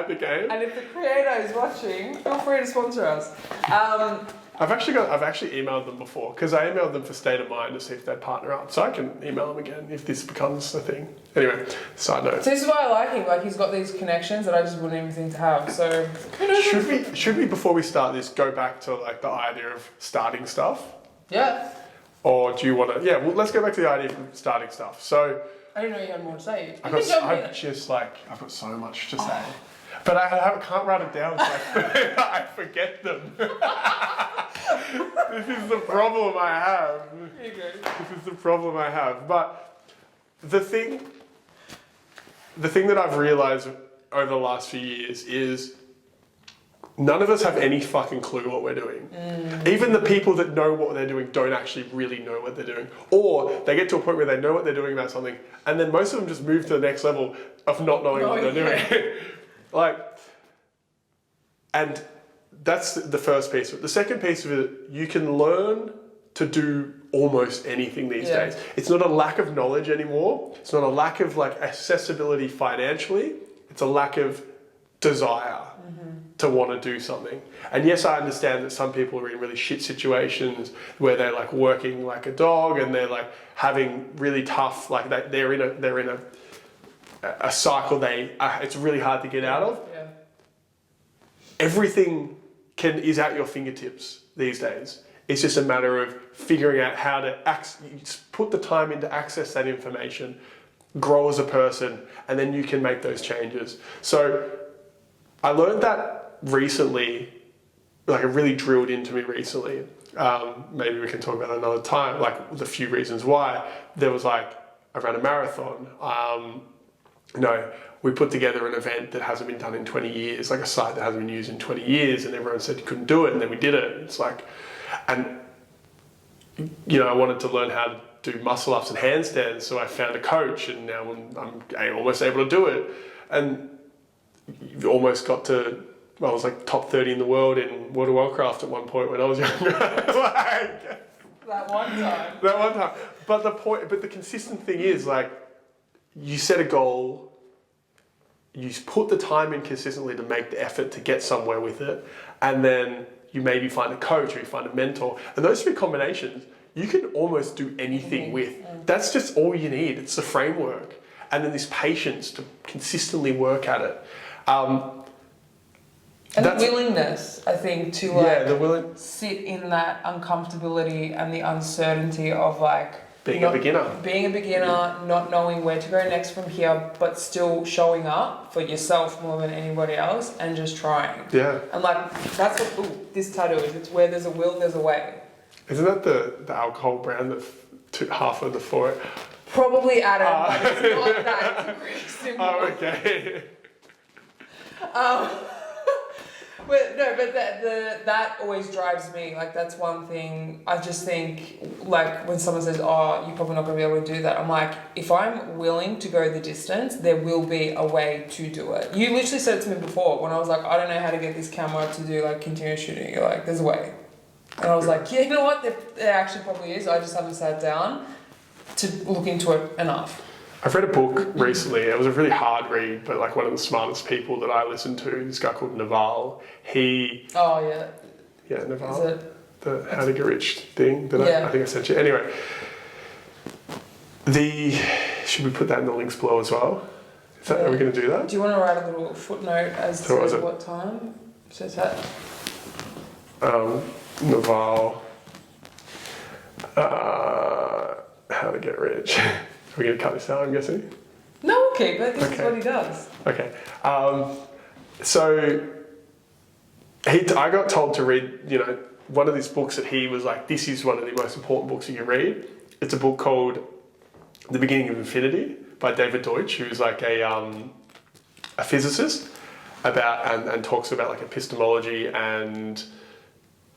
the game. and if the creator is watching, feel free to sponsor us. I've actually emailed them before, because I emailed them for State of Mind to see if they'd partner up. So I can email them again if this becomes a thing. Anyway, side note. So this is why I like him. Like, he's got these connections that I just wouldn't even think to have. So Should we before we start this go back to like the idea of starting stuff? yeah, Or do you want to? Yeah, well, let's go back to the idea of starting stuff. So I didn't know you had more to say. I've got so much to say, but I can't write it down, so I forget them. This is the problem I have. Here you go. This is the problem I have. But the thing that I've realized over the last few years is none of us have any fucking clue what we're doing. Even the people that know what they're doing don't actually really know what they're doing. Or they get to a point where they know what they're doing about something, and then most of them just move to the next level of not knowing what they're doing. And that's the first piece of it. The second piece of it, you can learn to do almost anything these days. It's not a lack of knowledge anymore. It's not a lack of like accessibility financially. It's a lack of desire to want to do something. And yes, I understand that some people are in really shit situations where they're like working like a dog and they're like having really tough, like they're in a cycle it's really hard to get out of. Yeah. Everything is at your fingertips these days. It's just a matter of figuring out how to put the time in to access that information, grow as a person, and then you can make those changes. So I learned that recently, like it really drilled into me recently. Maybe we can talk about it another time, like the few reasons why. There was like, I ran a marathon. We put together an event that hasn't been done in 20 years, like a site that hasn't been used in 20 years, and everyone said you couldn't do it, and then we did it. It's like, and I wanted to learn how to do muscle ups and handstands, so I found a coach, and now I'm almost able to do it. And you almost got to, I was like top 30 in the world in World of Warcraft at one point when I was younger. That one time. But the consistent thing is like, you set a goal, you put the time in consistently to make the effort to get somewhere with it, and then you maybe find a coach or you find a mentor. And those three combinations, you can almost do anything with. That's just all you need. It's the framework. And then this patience to consistently work at it. And the willingness, I think, to sit in that uncomfortability and the uncertainty of like being a beginner, not knowing where to go next from here, but still showing up for yourself more than anybody else and just trying. Yeah. And like that's what this tattoo is. It's where there's a will, there's a way. Isn't that the alcohol brand that took half of the for it? Probably Adam, but it's not that. It's a Greek symbol. Oh, okay. But that always drives me. Like that's one thing. I just think like when someone says, "Oh, you're probably not going to be able to do that," I'm like, if I'm willing to go the distance, there will be a way to do it. You literally said it to me before when I was like, I don't know how to get this camera to do like continuous shooting. You're like, there's a way, and I was like, yeah, you know what? There actually probably is. I just haven't sat down to look into it enough. I've read a book recently. It was a really hard read, but like one of the smartest people that I listened to, this guy called Naval. Oh yeah. Yeah, Naval. Is it? The How to Get Rich thing that I think I sent you. Anyway, should we put that in the links below as well? Are we going to do that? Do you want to write a little footnote as to what time? Says that. Naval. How to Get Rich. Are we going to cut this out, I'm guessing? No, okay, but this is what he does. Okay. So I got told to read, one of these books that he was like, this is one of the most important books you can read. It's a book called The Beginning of Infinity by David Deutsch, who's like a physicist and talks about like epistemology, and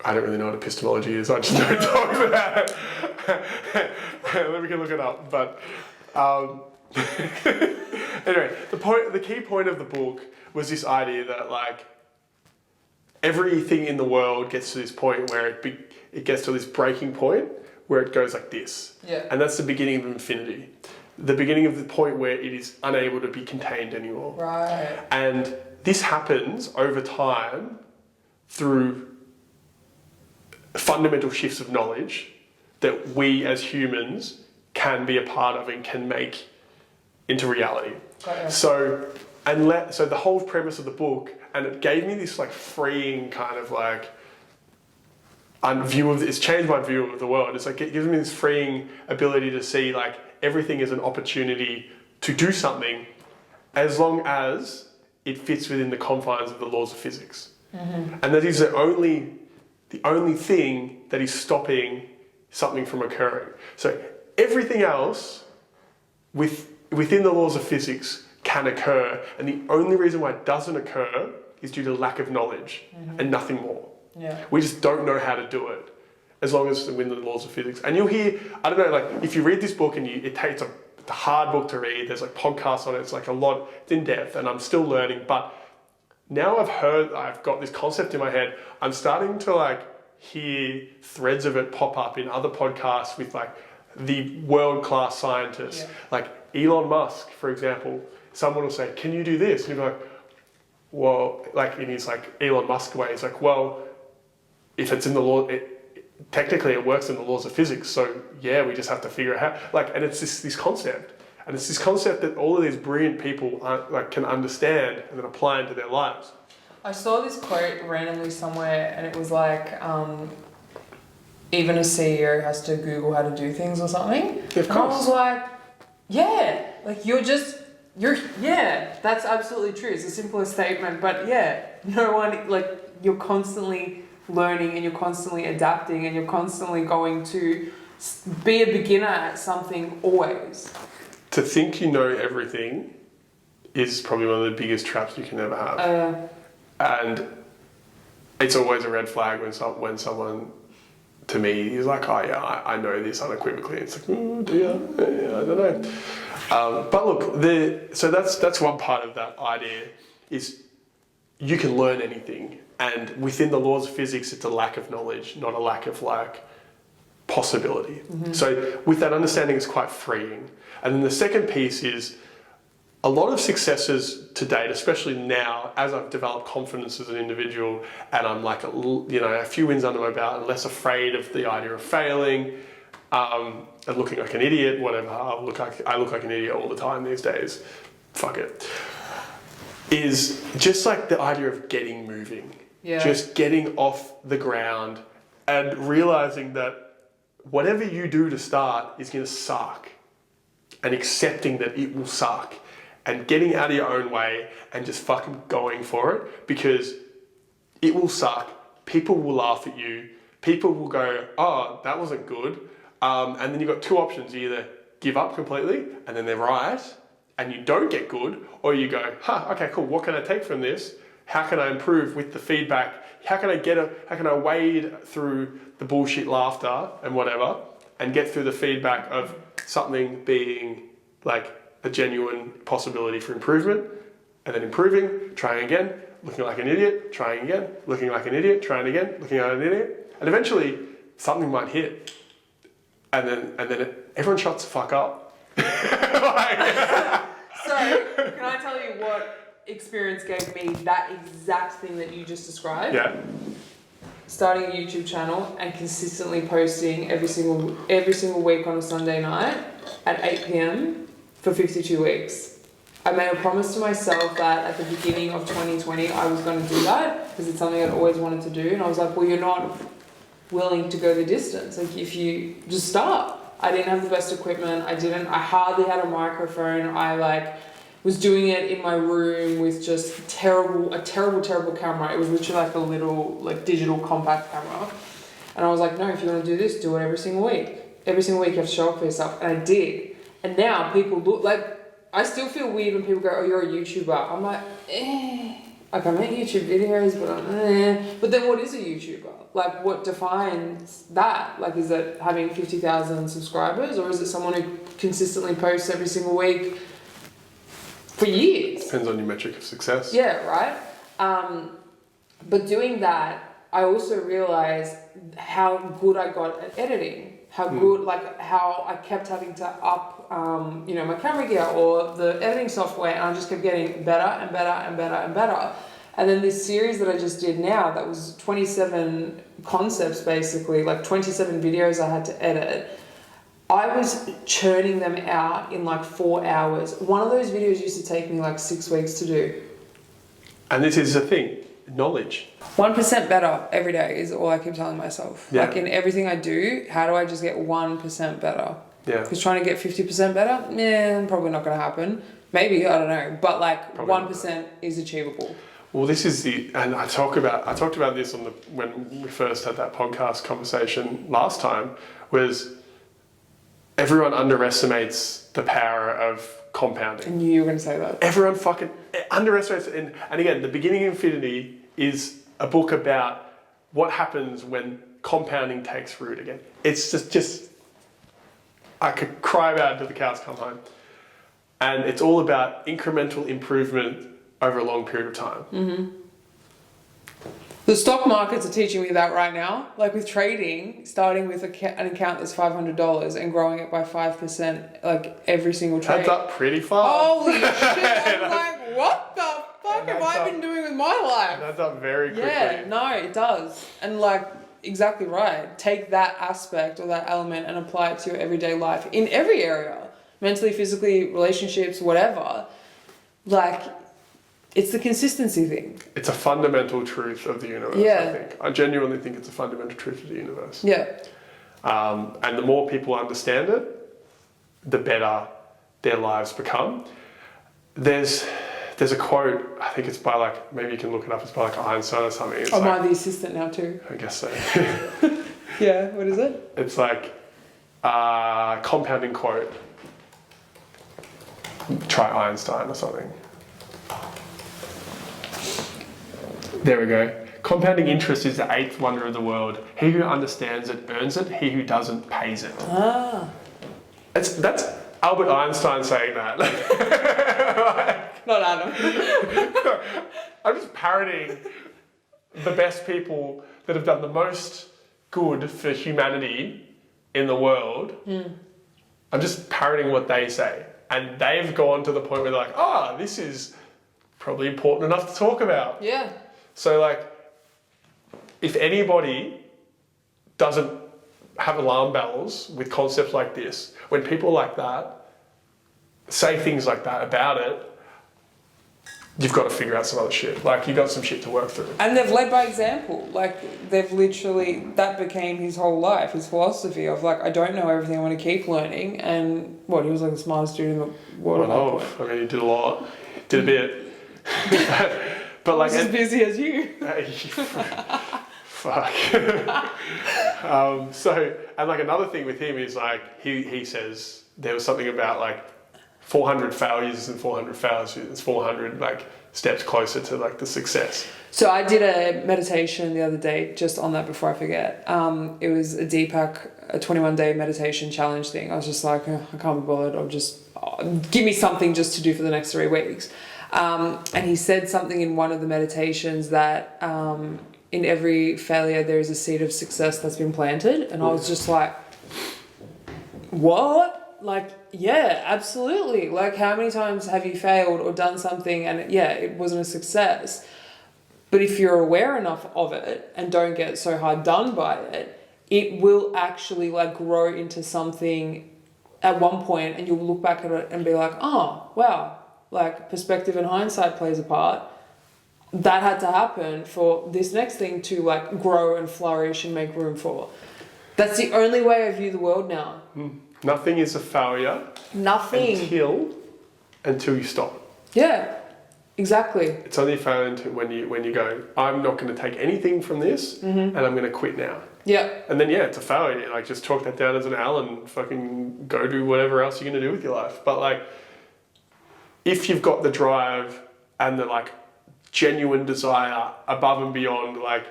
I don't really know what epistemology is. I just know it talks about it. We can look it up. But anyway, the key point of the book was this idea that like everything in the world gets to this point where it gets to this breaking point where it goes like this. Yeah. And that's the beginning of infinity. The beginning of the point where it is unable to be contained anymore. Right. And this happens over time through fundamental shifts of knowledge that we as humans can be a part of and can make into reality. So the whole premise of the book, and it gave me this like freeing kind of like it's changed my view of the world. It's like it gives me this freeing ability to see like everything as an opportunity to do something as long as it fits within the confines of the laws of physics. Mm-hmm. And that is the only thing that is stopping something from occurring. So everything else within the laws of physics can occur, and the only reason why it doesn't occur is due to lack of knowledge and nothing more. Yeah. We just don't know how to do it as long as it's within the laws of physics. And you'll hear, I don't know, like if you read this book and it's a hard book to read, there's like podcasts on it, it's like a lot, it's in depth, and I'm still learning, but now I've got this concept in my head. I'm starting to like hear threads of it pop up in other podcasts with like the world-class scientists, Yeah. like Elon Musk, for example. Someone will say, "Can you do this?" And you're like, "Well," like in his like Elon Musk way, he's like, "Well, if it's in the law, technically it works in the laws of physics. So yeah, we just have to figure it out." Like, and it's this concept, and it's this concept that all of these brilliant people can understand and then apply into their lives. I saw this quote randomly somewhere, and it was like, even a CEO has to Google how to do things or something. Of And I course. was like, yeah, like yeah, that's absolutely true. It's the simplest statement, but yeah, no one, like, you're constantly learning and you're constantly adapting and you're constantly going to be a beginner at something always. To think you know everything is probably one of the biggest traps you can ever have. And it's always a red flag when someone, to me, is like, "Oh yeah, I know this unequivocally." It's like, "Oh, do you? Yeah, I don't know." But look, so that's one part of that idea is you can learn anything, and within the laws of physics, it's a lack of knowledge, not a lack of like possibility. Mm-hmm. So with that understanding, it's quite freeing. And then the second piece is a lot of successes to date, especially now, as I've developed confidence as an individual, and I'm like, a few wins under my belt, and less afraid of the idea of failing, and looking like an idiot, whatever. I look like an idiot all the time these days. Fuck it. Is just like the idea of getting moving. Yeah. Just getting off the ground and realizing that whatever you do to start is going to suck, and accepting that it will suck. And getting out of your own way and just fucking going for it, because it will suck. People will laugh at you. People will go, "Oh, that wasn't good." And then you've got two options. You either give up completely and then they're right and you don't get good, or you go, "Okay, cool. What can I take from this? How can I improve with the feedback? How can I wade through the bullshit laughter and whatever and get through the feedback of something being like a genuine possibility for improvement, and then improving, trying again, looking like an idiot, trying again, looking like an idiot, trying again, looking like an idiot, and eventually something might hit, and then everyone shuts the fuck up." So, can I tell you what experience gave me that exact thing that you just described? Yeah. Starting a YouTube channel and consistently posting every single week on a Sunday night at 8 p.m. for 52 weeks. I made a promise to myself that at the beginning of 2020 I was going to do that because it's something I'd always wanted to do, and I was like, well, you're not willing to go the distance. Like, if you just start. I didn't have the best equipment. I hardly had a microphone. I was doing it in my room with just a terrible camera. It was literally like a little digital compact camera. And I was like, no, if you want to do this, do it every single week. Every single week you have to show up for yourself. And I did. And now people look like, I still feel weird when people go, "Oh, you're a YouTuber." I'm like, Like, I make YouTube videos, but then what is a YouTuber? Like, what defines that? Like, is it having 50,000 subscribers, or is it someone who consistently posts every single week for years? Depends on your metric of success. Yeah, right? But doing that, I also realized how good I got at editing. How good, like, how I kept having to up, my camera gear or the editing software, and I just kept getting better and better and better and better. And then this series that I just did now, that was 27 concepts basically, like 27 videos I had to edit. I was churning them out in like 4 hours. One of those videos used to take me like 6 weeks to do. And this is the thing, knowledge. 1% better every day is all I keep telling myself. Yeah. Like, in everything I do, how do I just get 1% better? Yeah. Because trying to get 50% better, probably not going to happen. Maybe, I don't know. But like, Probably 1% is achievable. Well, this is and I talked about this when we first had that podcast conversation last time, was everyone underestimates the power of compounding. I knew you were going to say that. Everyone fucking underestimates it. And again, The Beginning of Infinity is a book about what happens when compounding takes root again. It's just I could cry about it till the cows come home. And it's all about incremental improvement over a long period of time. Mm-hmm. The stock markets are teaching me that right now. Like with trading, starting with an account that's $500 and growing it by 5%, like every single trade. Adds up pretty fast. Holy shit! I'm like, what the fuck have I been doing with my life? It adds up very quickly. Yeah, no, it does. And like, exactly right. Take that aspect or that element and apply it to your everyday life in every area. Mentally, physically, relationships, whatever. Like, it's the consistency thing. It's a fundamental truth of the universe, Yeah. I think. I genuinely think it's a fundamental truth of the universe. Yeah. And the more people understand it, the better their lives become. There's a quote, I think it's by like, maybe you can look it up, it's by like Einstein or something. It's Am like, I the assistant now too? I guess so. Yeah, what is it? It's like compounding quote. Try Einstein or something. There we go. Compounding interest is the eighth wonder of the world. He who understands it earns it. He who doesn't pays it. Ah. That's Albert Einstein saying that. Not Adam. I'm just parroting the best people that have done the most good for humanity in the world. I'm just parroting what they say. And they've gone to the point where they're like, this is probably important enough to talk about. Yeah. So like, if anybody doesn't have alarm bells with concepts like this, when people like that say things like that about it, you've got to figure out some other shit. Like, you've got some shit to work through. And they've led by example. Like, they've literally, that became his whole life, his philosophy of like, I don't know everything, I want to keep learning. And what, he was like the smartest dude in the world at that point. I mean, he did a lot. Did a bit. But like, as busy as you. Fuck. So, and like another thing with him is like, he says there was something about like 400 failures and 400 failures. It's 400 like steps closer to like the success. So I did a meditation the other day, just on that before I forget. It was a Deepak, a 21-day meditation challenge thing. I was just like, I can't be bothered. I'll just, give me something just to do for the next 3 weeks. And he said something in one of the meditations that in every failure there is a seed of success that's been planted. And I was just like, what? Like, yeah, absolutely. Like, how many times have you failed or done something and it wasn't a success? But if you're aware enough of it and don't get so hard done by it, it will actually like grow into something at one point, and you'll look back at it and be like, oh, wow. Like, perspective and hindsight plays a part. That had to happen for this next thing to like grow and flourish and make room for. That's the only way I view the world now. Nothing is a failure. Nothing. Until you stop. Yeah, exactly. It's only a failure when you go, I'm not going to take anything from this, and I'm going to quit now. Yeah. And then it's a failure. Like, just chalk that down as an L and fucking go do whatever else you're going to do with your life. But like, if you've got the drive and the like genuine desire above and beyond like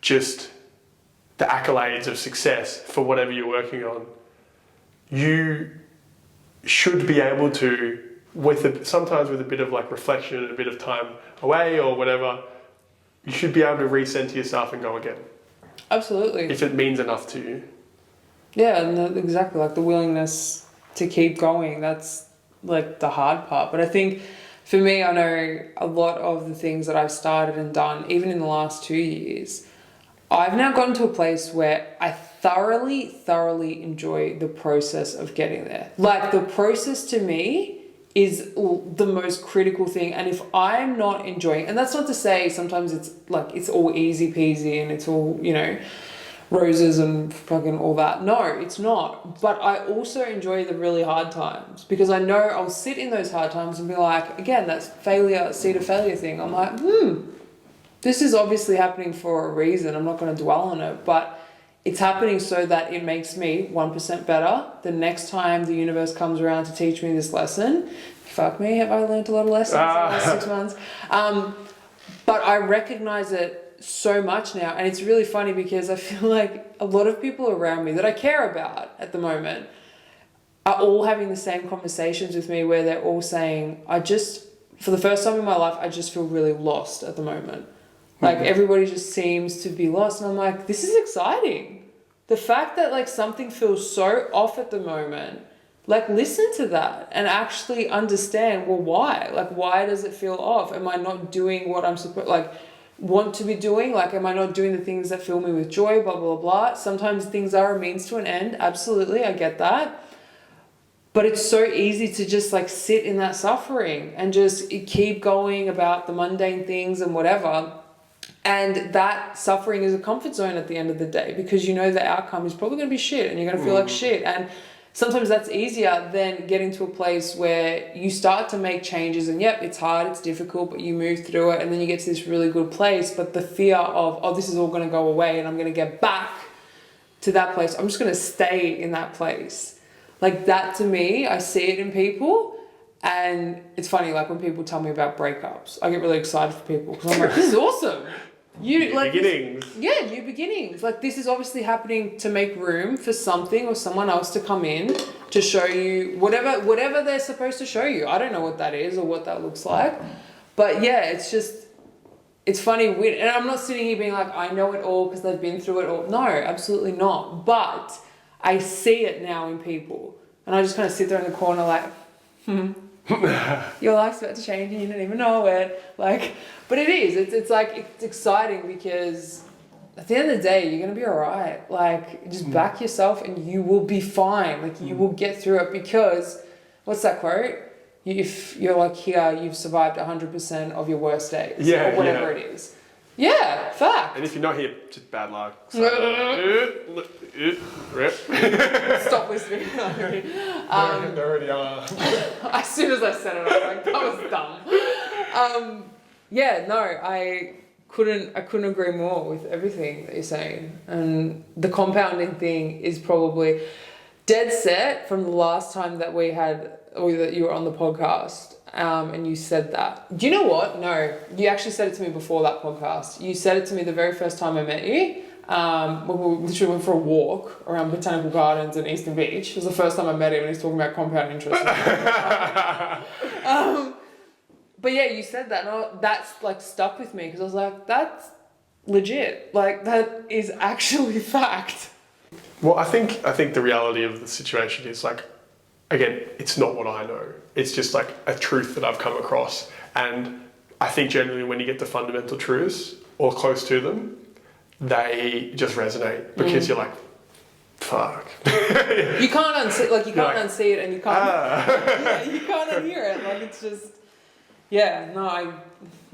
just the accolades of success for whatever you're working on, you should be able to, sometimes with a bit of like reflection and a bit of time away or whatever, you should be able to recenter yourself and go again. Absolutely. If it means enough to you. Yeah, and exactly, like the willingness to keep going, that's like the hard part. But I think for me, I know a lot of the things that I've started and done, even in the last 2 years, I've now gotten to a place where I thoroughly enjoy the process of getting there. Like, the process to me is the most critical thing. And if I'm not enjoying, and that's not to say sometimes it's like, it's all easy peasy and it's all, roses and fucking all that. No, it's not. But I also enjoy the really hard times, because I know I'll sit in those hard times and be like, again, that's seed of failure thing. I'm like, this is obviously happening for a reason. I'm not going to dwell on it, but it's happening so that it makes me 1% better. The next time the universe comes around to teach me this lesson, fuck me, have I learned a lot of lessons in the last 6 months? But I recognize it so much now, and it's really funny because I feel like a lot of people around me that I care about at the moment are all having the same conversations with me, where they're all saying, for the first time in my life, I just feel really lost at the moment. Like everybody just seems to be lost. And I'm like, this is exciting. The fact that like something feels so off at the moment, like listen to that and actually understand, well, why? Like, why does it feel off? Am I not doing what I'm supposed, like, want to be doing? Like, am I not doing the things that fill me with joy, blah, blah, blah. Sometimes things are a means to an end. Absolutely. I get that. But it's so easy to just like sit in that suffering and just keep going about the mundane things and whatever. And that suffering is a comfort zone at the end of the day, because you know the outcome is probably going to be shit and you're going to feel like shit. And sometimes that's easier than getting to a place where you start to make changes and yep, it's hard, it's difficult, but you move through it and then you get to this really good place. But the fear of, oh, this is all going to go away and I'm going to get back to that place. I'm just going to stay in that place. Like that to me, I see it in people. And it's funny, like when people tell me about breakups, I get really excited for people because I'm like, this is awesome. New like beginnings. New beginnings. Like this is obviously happening to make room for something or someone else to come in to show you whatever they're supposed to show you. I don't know what that is or what that looks like. But yeah, it's funny. And I'm not sitting here being like, I know it all because they've been through it all. No, absolutely not. But I see it now in people. And I just kind of sit there in the corner like, your life's about to change and you don't even know it. Like, but it is. It's like, it's exciting because at the end of the day, you're going to be all right. Like, just back yourself and you will be fine. Like, you will get through it because, what's that quote? If you're like here, you've survived 100% of your worst days. Yeah, or whatever it is. Yeah, fact. And if you're not here, just bad luck. So, rip. Stop whispering. They already are. As soon as I said it, I was like, that was dumb. Yeah, no, I couldn't agree more with everything that you're saying. And the compounding thing is probably dead set from the last time that we had, or that you were on the podcast. And you said that. Do you know what? No, you actually said it to me before that podcast. You said it to me the very first time I met you. When we literally went for a walk around Botanical Gardens in Eastern Beach. It was the first time I met him and he's talking about compound interest. But yeah, you said that and that's like stuck with me because I was like, that's legit. Like that is actually fact. Well, I think the reality of the situation is like, again, it's not what I know. It's just like a truth that I've come across. And I think generally when you get the fundamental truths or close to them, they just resonate because you're like, fuck. You can't unsee, like you can't unsee it and you can't, you can't unhear it. Like it's just, yeah, no,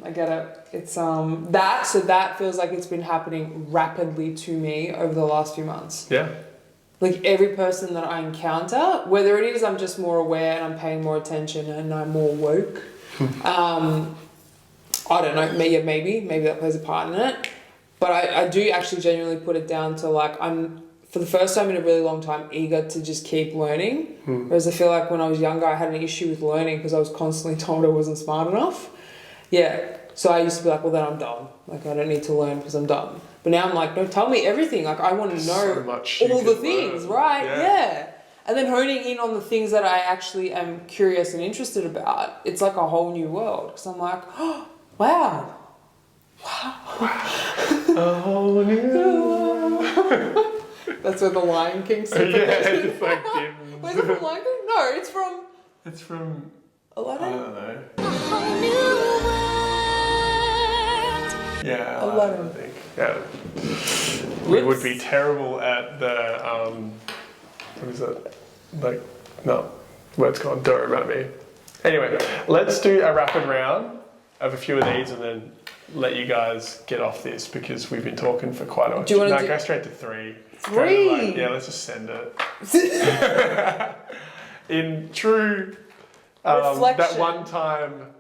I get it. It's that feels like it's been happening rapidly to me over the last few months. Yeah. Like every person that I encounter, whether it is I'm just more aware and I'm paying more attention and I'm more woke. I don't know, maybe that plays a part in it. But I do actually genuinely put it down to like I'm, for the first time in a really long time, eager to just keep learning. Whereas I feel like when I was younger, I had an issue with learning because I was constantly told I wasn't smart enough. Yeah. So I used to be like, well, then I'm dumb. Like, I don't need to learn because I'm dumb. But now I'm like, no, tell me everything. Like, I want to know all the things, right? Yeah. And then honing in on the things that I actually am curious and interested about. It's like a whole new world. Because I'm like, oh, wow. A whole new That's where the Lion King super it's like Where's it from Lion King? No, It's from Aladdin? I don't know. A whole new world. Yeah, Aladdin. I think. Yeah. We would be terrible at the what is it? Like no, words gone. Don't remember me. Anyway, let's do a rapid round of a few of these and then let you guys get off this because we've been talking for quite a while. Do you want to go straight to three? Three? Yeah, let's just send it. In true Reflection. that one time.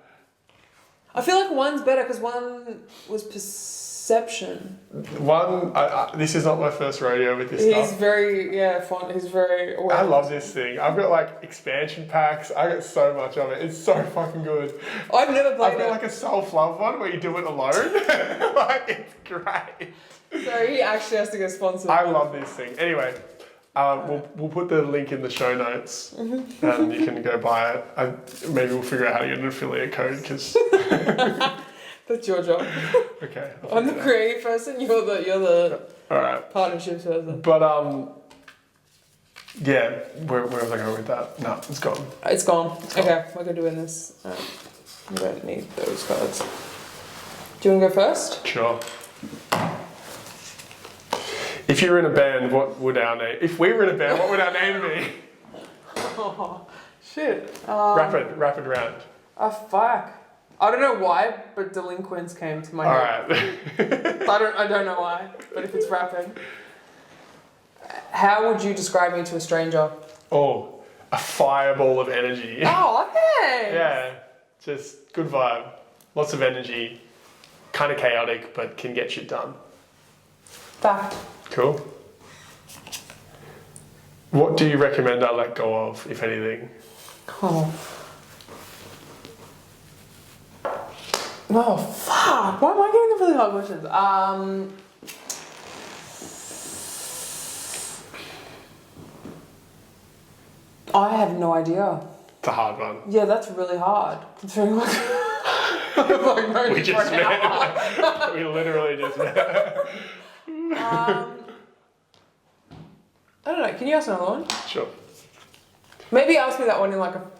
I feel like one's better because one was perception. One, this is not my first rodeo with this He's stuff. very, fun. He's very aware. I love this thing. I've got like expansion packs. I get so much of it. It's so fucking good. I've never played I've got it. like a self-love one where you do it alone. Like, it's great. So he actually has to get sponsored. I love this thing. Anyway, we'll put the link in the show notes and you can go buy it. Maybe we'll figure out how to get an affiliate code because... That's your job. Okay. I'm the creative person. You're the All right. partnerships person. But yeah. Where was I going with that? No, it's gone. It's gone. Okay, we're gonna do in this. We don't need those cards. Do you want to go first? Sure. If you were in a band, what would our name? If we were in a band, what would our name be? Oh, shit. Rapid round. Oh, fuck. I don't know why, but delinquents came to my All head. right. I don't know why, but if it's rapid. How would you describe me to a stranger? Oh, a fireball of energy. Oh, okay. Yeah, just good vibe. Lots of energy. Kind of chaotic, but can get shit done. Fact. Cool. What do you recommend I let go of, if anything? Oh. Oh, fuck. Why am I getting the really hard questions? I have no idea. It's a hard one. Yeah, that's really hard. Considering like, like no We just met. We literally just met. I don't know. Can you ask another one? Sure. Maybe ask me that one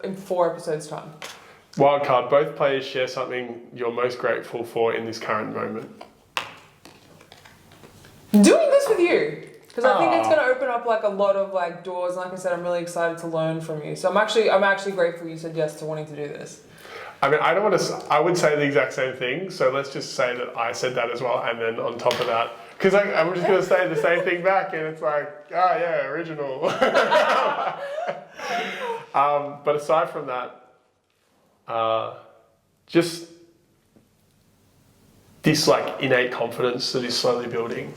in 4 episodes time. Wildcard. Both players share something you're most grateful for in this current moment. Doing this with you. Because I think it's Aw. going to open up like a lot of like doors. Like I said, I'm really excited to learn from you. So I'm actually grateful you said yes to wanting to do this. I mean, I don't want to. I would say the exact same thing. So let's just say that I said that as well, and then on top of that, because I'm just going to say the same thing back, and it's like, oh yeah, original. But aside from that, just this like innate confidence that is slowly building,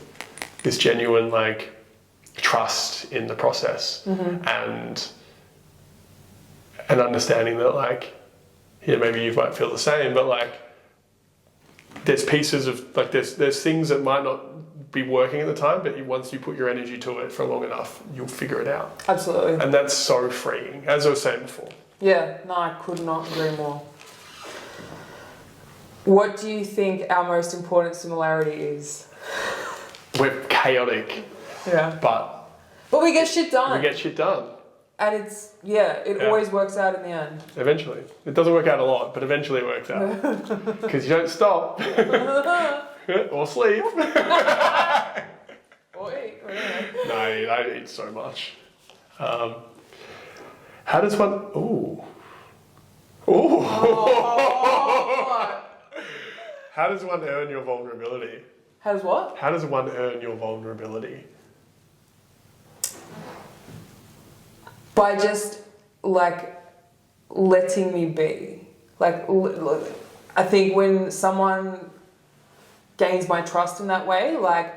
this genuine like trust in the process, and an understanding that like, yeah, maybe you might feel the same, but like there's pieces of like there's things that might not be working at the time, but once you put your energy to it for long enough, you'll figure it out. Absolutely. And that's so freeing, as I was saying before. Yeah, no, I could not agree more. What do you think our most important similarity is? We're chaotic, Yeah. but we get shit done. we get shit done. And it's, it always works out in the end. Eventually. It doesn't work out a lot, but eventually it works out. Because you don't stop. Or sleep. Or eat, or No, I eat so much. How does one... Ooh. Ooh. How does one earn your vulnerability? How's what? How does one earn your vulnerability? By just, like, letting me be. Like, I think when someone gains my trust in that way, like,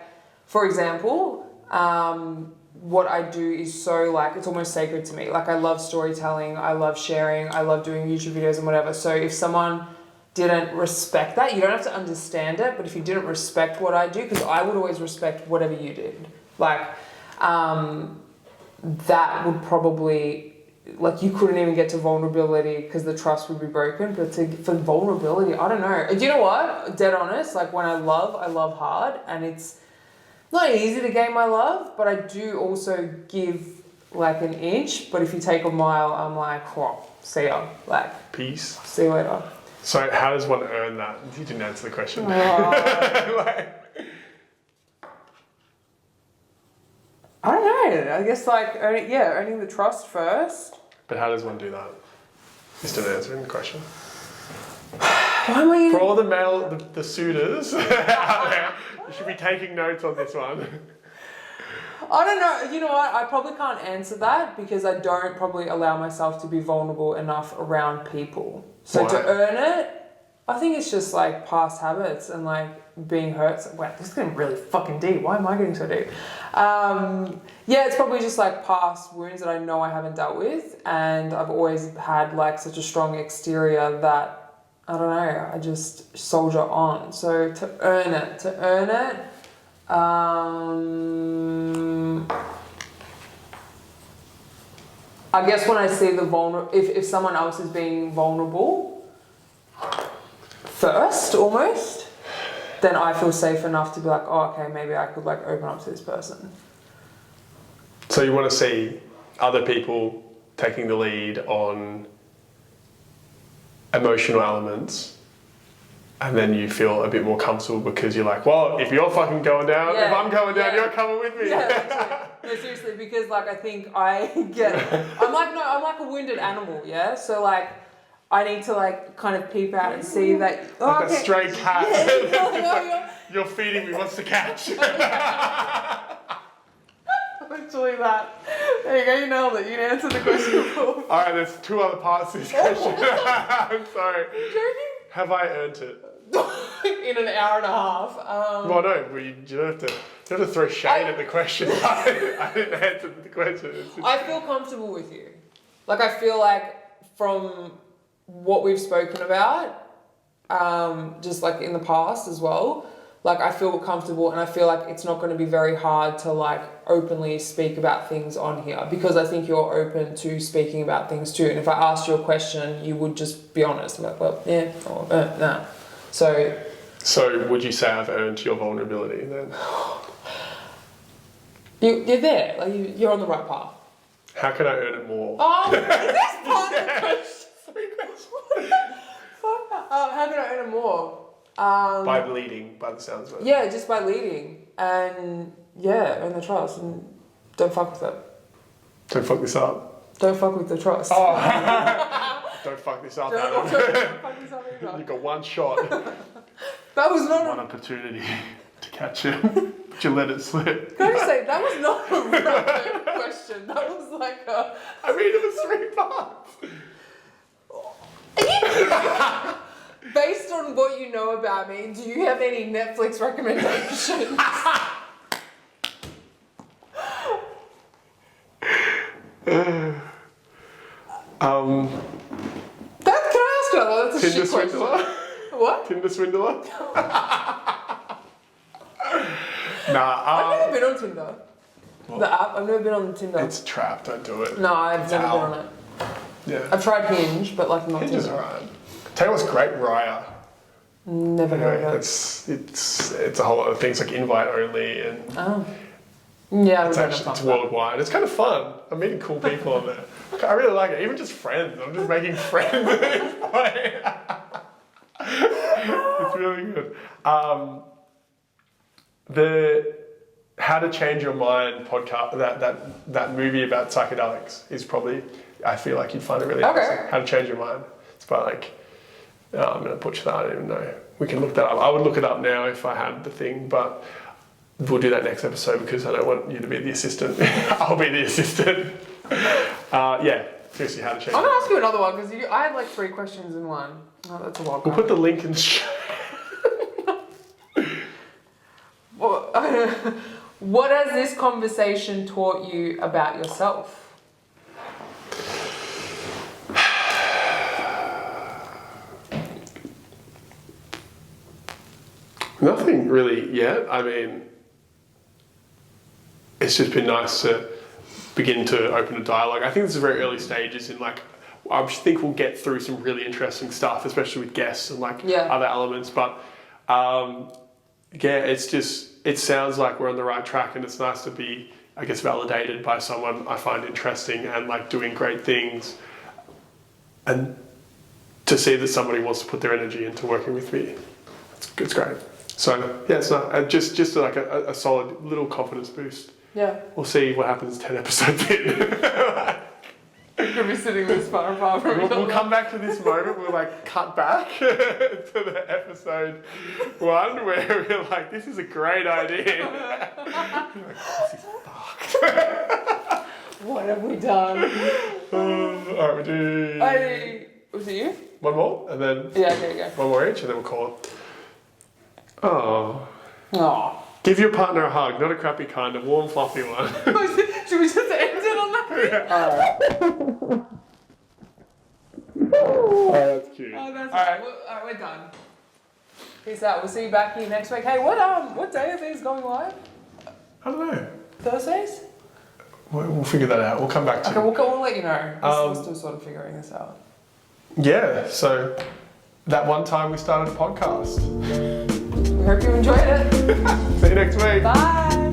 for example, what I do is so, like, it's almost sacred to me. Like, I love storytelling, I love sharing, I love doing YouTube videos and whatever. So if someone didn't respect that, you don't have to understand it, but if you didn't respect what I do, because I would always respect whatever you did. Like, that would probably, like, you couldn't even get to vulnerability because the trust would be broken. But for vulnerability, I don't know. Do you know what? Dead honest, like, when I love hard, and it's not easy to gain my love, but I do also give like an inch. But if you take a mile, I'm like, oh, see ya. Like, Peace. see you later. So how does one earn that? You didn't answer the question. I don't know. I guess like earning the trust first. But how does one do that? You still answering the question. Why am I? For all the suitors out there, you should be taking notes on this one. I don't know. You know what? I probably can't answer that because I don't probably allow myself to be vulnerable enough around people. So Why? to earn it, I think it's just like past habits and like being hurt. So, wow, this is getting really fucking deep. Why am I getting so deep? Yeah, it's probably just like past wounds that I know I haven't dealt with, and I've always had like such a strong exterior that I don't know. I just soldier on. So to earn it. I guess when I see the if someone else is being vulnerable, first, almost, then I feel safe enough to be like, oh, okay, maybe I could like open up to this person. So you want to see other people taking the lead on emotional elements, and then you feel a bit more comfortable because you're like, well, if you're fucking going down, if I'm going down, you're coming with me. Yeah, literally. No, seriously, because like I think I'm like a wounded animal, yeah? So like I need to like kind of peep out and see that Like a stray cat. Yeah, You're feeding me, what's to catch? literally that. There you go, you nailed it. You answered the question before. Alright, there's 2 other parts to this question. I'm sorry. Are you joking? Have I earned it? In an hour and a half. Well, no, you don't have to throw shade at the question. I didn't answer the question. I feel comfortable with you. Like I feel like from what we've spoken about, just like in the past as well, like I feel comfortable and I feel like it's not going to be very hard to like openly speak about things on here because I think you're open to speaking about things too. And if I asked you a question, you would just be honest. Like, well, yeah, or no. So would you say I've earned your vulnerability then? you're there. Like you're on the right path. How can I earn it more? Oh, is this part of the question? How can I earn it more? By leading, by the sounds of it. Yeah, just by leading and earn the trust and don't fuck with it. Don't fuck this up. Don't fuck with the trust. Oh. Don't fuck this up, Adam. Don't fuck this up either. You got one shot. That was not one opportunity to catch him. But you let it slip. Can I say that was not a relevant question. That was like a. I mean, it was 3 parts. Based on what you know about me, do you have any Netflix recommendations? Can I ask you another? That's a Tinder shit question. swindler? What? Tinder swindler? Nah. I've never been on Tinder. What? The app. I've never been on Tinder. It's a trap, don't do it. No, I've never been on it. Yeah. I've tried Hinge, but like not Hinge is Tinder. alright. Tell you what's great, Raya. Never heard of it. It's a whole lot of things like invite only and Oh. Yeah, it's worldwide. It's kind of fun. I'm meeting cool people on there. I really like it. Even just friends. I'm just making friends at this point. It's really good. The How to Change Your Mind podcast, that movie about psychedelics is probably, I feel like you'd find it really interesting. How to Change Your Mind. It's about like, I'm going to put you that, I don't even know. We can look that up. I would look it up now if I had the thing, but we'll do that next episode because I don't want you to be the assistant. I'll be the assistant. Yeah, seriously, How to Change I'm Your gonna Mind. ask you another one because I had like 3 questions in one. Oh, that's a lot. We'll put the link in the show. What has this conversation taught you about yourself? Nothing really yet. I mean, it's just been nice to begin to open a dialogue. I think this is very early stages in like, I think we'll get through some really interesting stuff, especially with guests and like other elements. But it's just, it sounds like we're on the right track and it's nice to be, I guess, validated by someone I find interesting and like doing great things. And to see that somebody wants to put their energy into working with me, it's great. So yeah, it's not just like a solid little confidence boost. Yeah. We'll see what happens 10 episodes in. Could be sitting this far apart from each We'll other. come back to this moment. We'll like cut back to the episode 1 where we're like, this is a great idea. You're like, this is fucked. What have we done? Alright, we do Was it you? one more and then Yeah, there you go. one more each and then we'll call it. Oh. Aw. Give your partner a hug, not a crappy kind, a warm, fluffy one. Should we just end it on that? Oh, that's cute. Oh, that's Alright. Alright, we're done. Peace out. We'll see you back here next week. Hey, what day are these going live? I don't know. Thursdays? We'll figure that out. We'll come back to Okay, we'll let you know. We're Um, still sort of figuring this out. Yeah, so that one time we started a podcast. We hope you enjoyed it. See you next week. Bye.